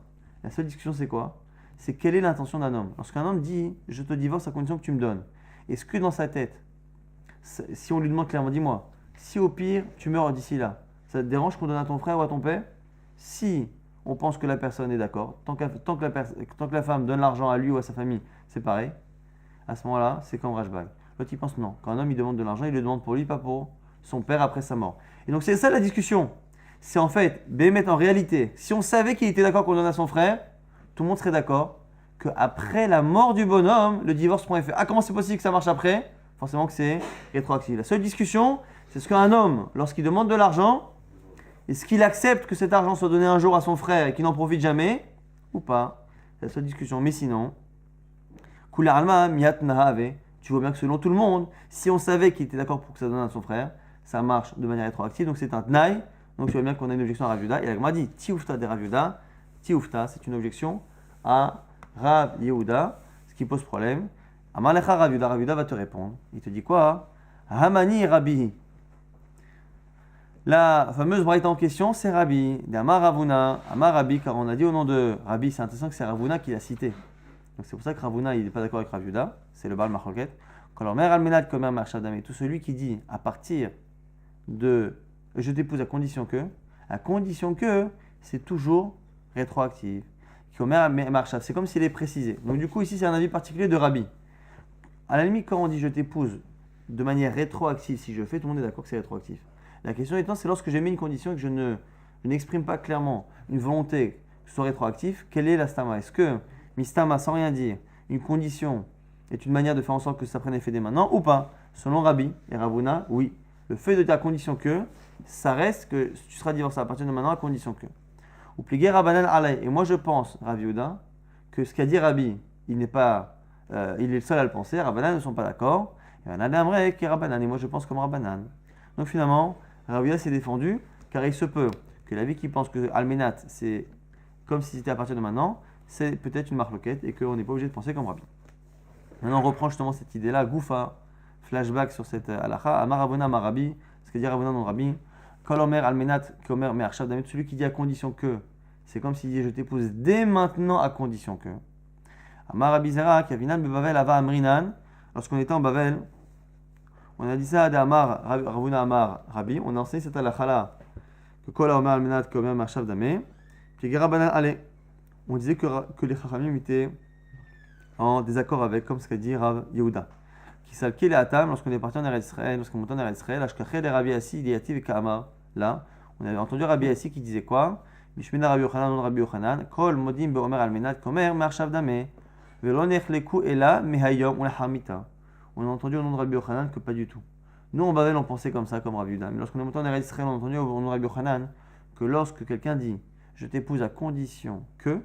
La seule discussion c'est quoi? C'est quelle est l'intention d'un homme. Lorsqu'un homme dit je te divorce à condition que tu me donnes, est-ce que dans sa tête, si on lui demande clairement, dis-moi, si au pire tu meurs d'ici là, ça te dérange qu'on donne à ton frère ou à ton père? Si on pense que la personne est d'accord, tant que la femme donne l'argent à lui ou à sa famille, c'est pareil, à ce moment-là, c'est comme Rashbag. L'autre il pense non. Quand un homme il demande de l'argent, il le demande pour lui, pas pour son père après sa mort. Et donc c'est ça la discussion. C'est en fait, Bémet en réalité, si on savait qu'il était d'accord qu'on donne à son frère, tout le monde serait d'accord qu'après la mort du bonhomme, le divorce prend effet. Ah, comment c'est possible que ça marche après? Forcément que c'est rétroactif. La seule discussion, c'est ce qu'un homme, lorsqu'il demande de l'argent, est-ce qu'il accepte que cet argent soit donné un jour à son frère et qu'il n'en profite jamais ou pas? C'est la seule discussion. Mais sinon, Kula Alma, Miat Nahave, tu vois bien que selon tout le monde, si on savait qu'il était d'accord pour que ça donne à son frère, ça marche de manière rétroactive, donc c'est un Tnaï. Donc tu vois bien qu'on a une objection à Rav Yehuda. Et la Gemara dit Tioufta de Rav Yehuda. Tioufta, c'est une objection à Rav Yehuda, ce qui pose problème. Amalecha Rav Yehuda, Rav Yehuda va te répondre. Il te dit quoi? Hamani Rabbi. La fameuse braïta en question, c'est Rabbi. D'Amar Ravuna, Amar Rabbi, car on a dit au nom de Rabbi, c'est intéressant que c'est Ravuna qui l'a cité. Donc c'est pour ça que Ravuna, il n'est pas d'accord avec Rav Yehuda, c'est le Baal Marloket. Quand leur mère Almenad comme un marchadame, tout celui qui dit à partir de je t'épouse à condition que, c'est toujours rétroactif. C'est comme s'il est précisé. Donc du coup, ici, c'est un avis particulier de Rabbi. À la limite, quand on dit je t'épouse de manière rétroactive, si je fais, tout le monde est d'accord que c'est rétroactif. La question étant, c'est lorsque j'ai mis une condition et que je n'exprime pas clairement une volonté que ce soit rétroactif, quelle est la stama? Est-ce que mistama, sans rien dire, une condition est une manière de faire en sorte que ça prenne effet dès maintenant ou pas? Selon Rabbi et Ravuna, oui. Le fait de dire à condition que, ça reste que tu seras divorcé à partir de maintenant à condition que. Ou plié Rabbanan alay. Et moi je pense, Rav Yehuda, que ce qu'a dit Rabbi, il est le seul à le penser. Rabbanan ne sont pas d'accord. Et moi je pense comme Rabbanan. Donc finalement, Rav Yehuda s'est défendu, car il se peut que la vie qui pense que Almenat, c'est comme si c'était à partir de maintenant, c'est peut-être une marloquette et qu'on n'est pas obligé de penser comme Rabbi. Maintenant on reprend justement cette idée-là, Goufa, flashback sur cette halakha, Amar Ravuna Marabi, ce que dit Ravuna non Rabbi, Kolomer Almenat, Komer Me'arshav Damet, celui qui dit à condition que, c'est comme s'il dit je t'épouse dès maintenant à condition que. Amar Rabbi Zera, Kavinan Bebavel Ava Amrinan, lorsqu'on était en Bavel, on a dit ça à Amar, Ravuna Amar Rabbi, on a enseigné cette halakha-là, que Kolomer Almenat, Komer Me'arshav Damet, puis Gerabanan Ale. On disait que les Chachamim étaient en désaccord avec, comme ce qu'a dit Rav Yehuda. Qui salquait les Atam lorsqu'on est parti en Eretz Israël, lorsqu'on montait en Eretz Israël, Ashkachel et Rabbi Assi, Iliativ et Kahama. Là, on avait entendu Rabbi Assi qui disait quoi? Mishmena Rabbi Yochanan, non Rabbi Yochanan, Kol Modim Beomer Almenat, Komer, Mershav Dame, Velonech Leku Ela, Mehayom, ou la Hamita. On a entendu au nom de Rabbi Yochanan que pas du tout. Nous, en Babel, on pensait comme ça, comme Rabbi Yehuda. Mais lorsqu'on est monté en Eretz Israël, on a entendu au nom de Rabbi Yochanan que lorsque quelqu'un dit je t'épouse à condition que,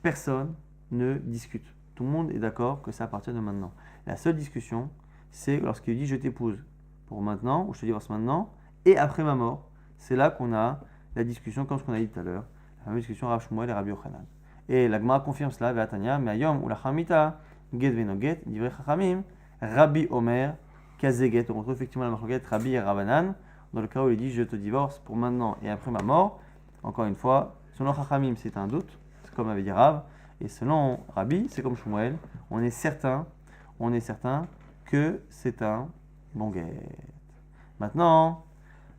personne ne discute. Tout le monde est d'accord que c'est à partir de maintenant. La seule discussion, c'est lorsqu'il dit je t'épouse pour maintenant, ou je te divorce maintenant, et après ma mort. C'est là qu'on a la discussion, comme ce qu'on a dit tout à l'heure, la fameuse discussion Rav Shmuel et Rabbi Yochanan. Et la Gemara confirme cela, Ve'atanya, Me'ayom ou la Chamita, Get Venoget, Divrei Chachamim, Rabbi Omer, Kazeget. On retrouve effectivement la marquette Rabbi et Rabbanan, dans le cas où il dit je te divorce pour maintenant et après ma mort. Encore une fois, selon Chachamim, c'est un doute, c'est comme avait dit Rav. Et selon Rabbi, c'est comme Shmuel, on est certain que c'est un bon guet. Maintenant,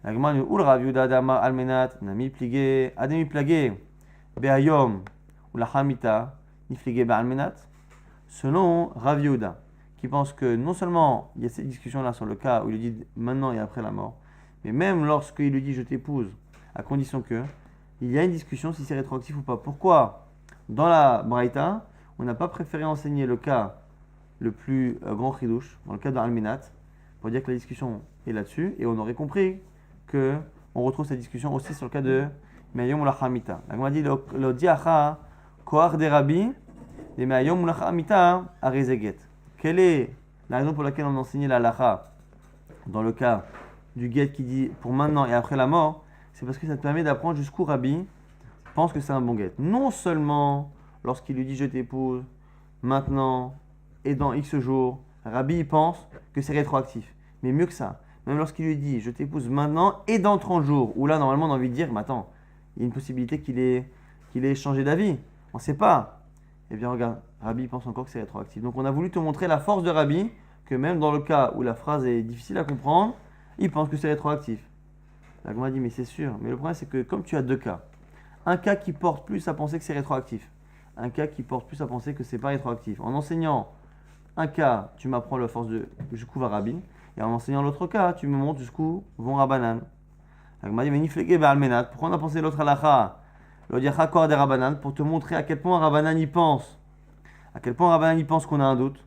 la Gemara nous Rav Yehuda d'Amar Almenat Nami Pligé Ademi Plagé Be'ayom ou la Hamita Nifligé Be'almenat. Selon Rav Yehuda, qui pense que non seulement il y a cette discussion-là sur le cas où il lui dit maintenant et après la mort, mais même lorsqu'il lui dit je t'épouse à condition que, il y a une discussion si c'est rétroactif ou pas. Pourquoi? Dans la Braïta, on n'a pas préféré enseigner le cas le plus grand chidouche, dans le cas de Almenat, pour dire que la discussion est là-dessus, et on aurait compris que on retrouve cette discussion aussi sur le cas de Me'ayom Ulacha Amita. La Gemara dit lo diacha koach de Rabbi de Me'ayom Ulacha Amita arezeget. Quelle est la raison pour laquelle on enseignait la halacha dans le cas du guet qui dit pour maintenant et après la mort? C'est parce que ça te permet d'apprendre jusqu'où Rabbi pense que c'est un bon guet. Non seulement lorsqu'il lui dit je t'épouse maintenant et dans X jours, Rabbi pense que c'est rétroactif. Mais mieux que ça, même lorsqu'il lui dit je t'épouse maintenant et dans 30 jours, où là normalement on a envie de dire mais attends, il y a une possibilité qu'il ait changé d'avis. On ne sait pas. Eh bien regarde, Rabbi pense encore que c'est rétroactif. Donc on a voulu te montrer la force de Rabbi, que même dans le cas où la phrase est difficile à comprendre, il pense que c'est rétroactif. La Gemara dit mais c'est sûr. Mais le problème c'est que comme tu as deux cas, un cas qui porte plus à penser que c'est rétroactif, un cas qui porte plus à penser que c'est pas rétroactif. En enseignant un cas, tu m'apprends la force de jusqu'où va Rabbi, et en enseignant l'autre cas, tu me montres jusqu'où vont Rabbanan. La Gemara dit mais niflege be'almenat. Pourquoi on a pensé l'autre halacha, l'odiacha kor de Rabbanan, pour te montrer à quel point Rabbanan y pense, à quel point Rabbanan y pense qu'on a un doute,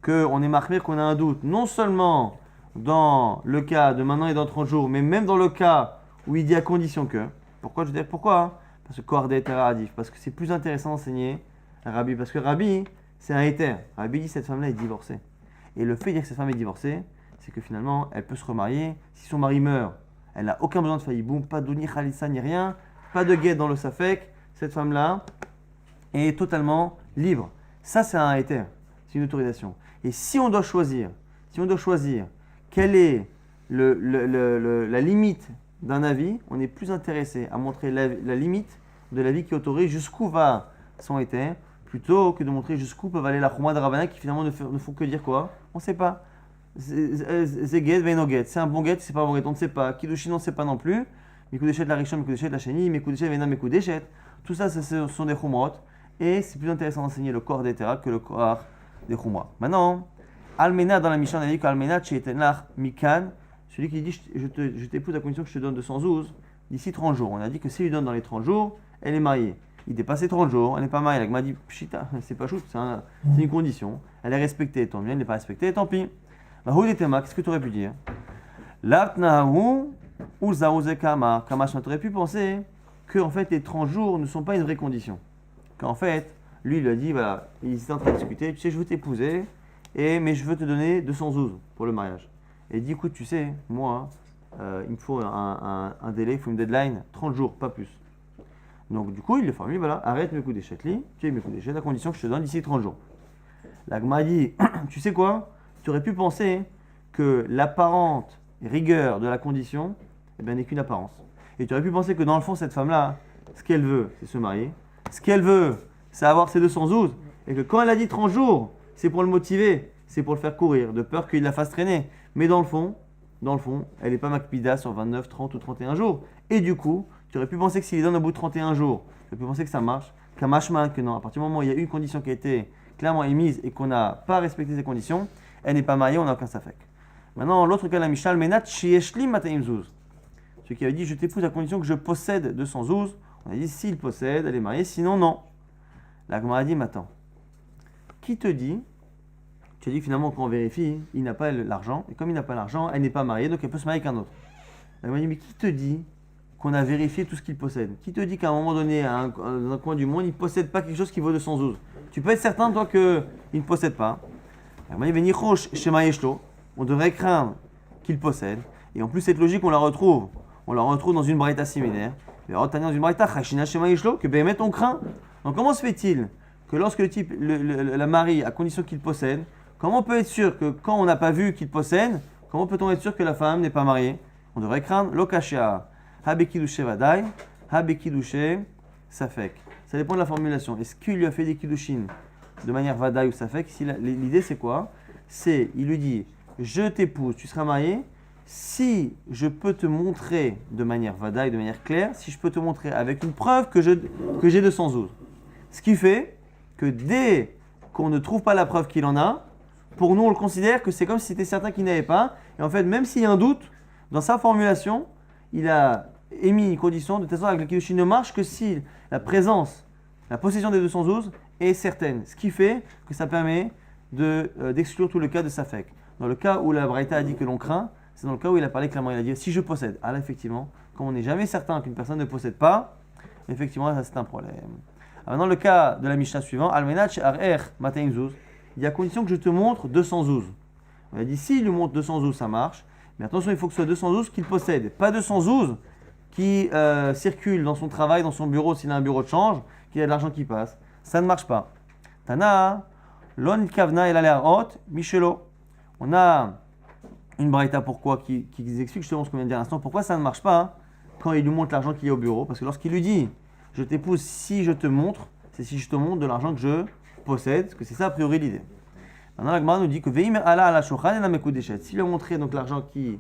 qu'on est marqué qu'on a un doute, non seulement dans le cas de maintenant et dans 30 jours, mais même dans le cas où il dit à condition que. Pourquoi je dis pourquoi? Parce que Kor de Etera Adif, parce que c'est plus intéressant d'enseigner Rabbi, parce que Rabbi, c'est un éther. Rabbi dit cette femme-là est divorcée. Et le fait de dire que cette femme est divorcée, c'est que finalement, elle peut se remarier. Si son mari meurt, elle n'a aucun besoin de failliboum, pas d'ouni khalissa ni rien, pas de guet dans le safek. Cette femme-là est totalement libre. Ça, c'est un éther. C'est une autorisation. Et si on doit choisir quelle est la limite d'un avis, on est plus intéressé à montrer la limite de l'avis qui autorise jusqu'où va son éther, plutôt que de montrer jusqu'où peuvent aller la chouma de Rabbanan qui finalement ne font que dire quoi? On ne sait pas. C'est get, veino get. C'est un bon get, c'est pas un bon get, on ne sait pas. Kiddushin, on ne sait pas non plus. Mekudeshet la rishon, mekudeshet la sheni, mekudeshet vena mekudeshet. Tout ça, ce sont des chumrot. Et c'est plus intéressant d'enseigner le corps des terras que le corps des chumrot. Maintenant, Almena dans la Mishnah, on a dit qu'Almena tchetenlach mikan, celui qui dit je t'épouse à condition que je te donne 212 d'ici 30 jours. On a dit que s'il lui donne dans les 30 jours, elle est mariée. Il dépasse les 30 jours, elle n'est pas mariée. Elle m'a dit pshita, c'est pas chouette, c'est une condition. Elle est respectée, tant mieux, elle n'est pas respectée, tant pis. Qu'est-ce que tu aurais pu dire? L'apnahu ou zauzekama. Kamash, tu aurais pu penser que en fait, les 30 jours ne sont pas une vraie condition. Qu'en fait, lui, il a dit voilà, ils étaient en train de discuter, tu sais, je veux t'épouser, mais je veux te donner 212 pour le mariage. Et il dit écoute, tu sais, moi, il me faut un délai, il faut une deadline, 30 jours, pas plus. Donc du coup, il le formule, voilà, arrête mes coups d'échec, tu es mes coups d'échec à condition que je te donne d'ici 30 jours. La Gemara dit, tu sais quoi? Tu aurais pu penser que l'apparente rigueur de la condition n'est qu'une apparence. Et tu aurais pu penser que dans le fond, cette femme-là, ce qu'elle veut, c'est se marier. Ce qu'elle veut, c'est avoir ses 212. Et que quand elle a dit 30 jours, c'est pour le motiver, c'est pour le faire courir, de peur qu'il la fasse traîner. Mais dans le fond, elle n'est pas makpida sur 29, 30 ou 31 jours. Et du coup, tu aurais pu penser que s'il lui donne au bout de 31 jours, tu aurais pu penser que ça marche, que non. À partir du moment où il y a une condition qui a été clairement émise et qu'on n'a pas respecté ces conditions, elle n'est pas mariée, on n'a aucun safek. Maintenant, l'autre cas, la Mishnah, menat shieshli mataim zuz. Celui qui avait dit je t'épouse à condition que je possède 200 zouz. On a dit s'il possède, elle est mariée, sinon non. La Gemara a dit mais attends, qui te dit? Tu as dit finalement quand on vérifie, il n'a pas l'argent, et comme il n'a pas l'argent, elle n'est pas mariée, donc elle peut se marier avec un autre. La Gemara dit mais qui te dit qu'on a vérifié tout ce qu'il possède? Qui te dit qu'à un moment donné, dans un coin du monde, il ne possède pas quelque chose qui vaut 200 zouz? Tu peux être certain, toi, qu'il ne possède pas. On devrait craindre qu'il possède. Et en plus, cette logique, on la retrouve dans une braïta similaire. Dans une braïta, que Béhémet, on craint. Donc, comment se fait-il que lorsque le type la marie, à condition qu'il possède, comment on peut être sûr que quand on n'a pas vu qu'il possède, comment peut-on être sûr que la femme n'est pas mariée? On devrait craindre l'okashia. Habekidushe vadai, habekidushe safek. Ça dépend de la formulation. Est-ce qu'il lui a fait des kiddushin de manière vadai ou safek? L'idée c'est quoi? Il lui dit, je t'épouse, tu seras marié, si je peux te montrer de manière vadai, de manière claire, si je peux te montrer avec une preuve que j'ai 200 zouz. Ce qui fait que dès qu'on ne trouve pas la preuve qu'il en a, pour nous on le considère que c'est comme si c'était certain qu'il n'avait pas. Et en fait, même s'il y a un doute, dans sa formulation, il a émis une condition de telle sorte que le kiddushin ne marche que si la possession des 212 est certaine. Ce qui fait que ça permet d'exclure tout le cas de safek. Dans le cas où la braïta a dit que l'on craint, c'est dans le cas où il a parlé clairement. Il a dit si je possède. Ah là, effectivement, comme on n'est jamais certain qu'une personne ne possède pas, effectivement, là, ça c'est un problème. Alors, maintenant, le cas de la Mishnah suivant, Almenach Arer Matein Zouz, il y a condition que je te montre 200 zouz. On a dit s'il lui montre 200 zouz, ça marche. Mais attention, il faut que ce soit 200 zouz qu'il possède. Pas 200 zouz qui circule dans son travail, dans son bureau, s'il a un bureau de change, qu'il a de l'argent qui passe. Ça ne marche pas. Tana, Lon Kavna el Alearot, Michelo. On a une braïta pourquoi qui explique justement ce qu'on vient de dire à l'instant. Pourquoi ça ne marche pas quand il lui montre l'argent qu'il y a au bureau. Parce que lorsqu'il lui dit je t'épouse si je te montre, c'est si je te montre de l'argent que je possède, parce que c'est ça a priori l'idée. Maintenant, la Gemara nous dit que Veim ala ala shochan et la mekudeshet. S'il lui a montré donc l'argent qui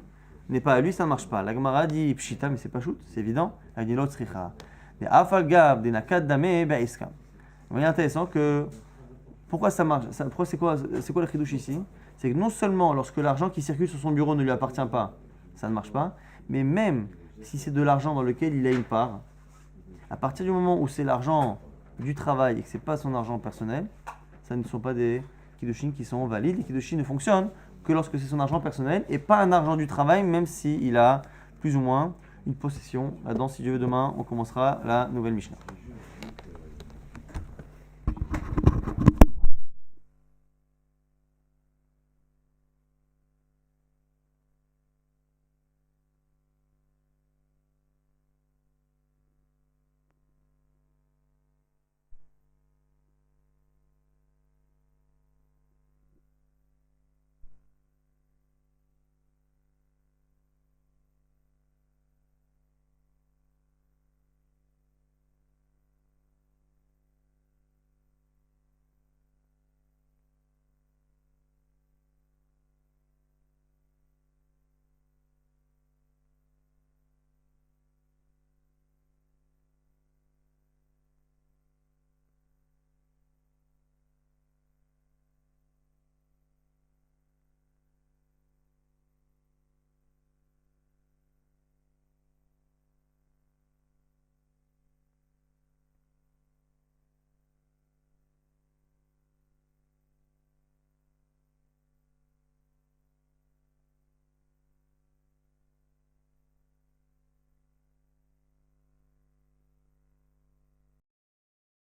n'est pas à lui, ça ne marche pas. La Gemara dit pshita, mais c'est pas shoot, c'est évident. Elle dit l'autre sricha. Mais afal gab de nakad dame baiskam. C'est intéressant que pourquoi ça marche. C'est quoi le chidouche ici? C'est que non seulement lorsque l'argent qui circule sur son bureau ne lui appartient pas, ça ne marche pas, mais même si c'est de l'argent dans lequel il a une part, à partir du moment où c'est l'argent du travail et que ce n'est pas son argent personnel, ça ne sont pas des kiddushin qui sont valides. Les kiddushin ne fonctionnent que lorsque c'est son argent personnel et pas un argent du travail, même s'il a plus ou moins une possession. Là-dedans, si Dieu veut, demain, on commencera la nouvelle Mishnah.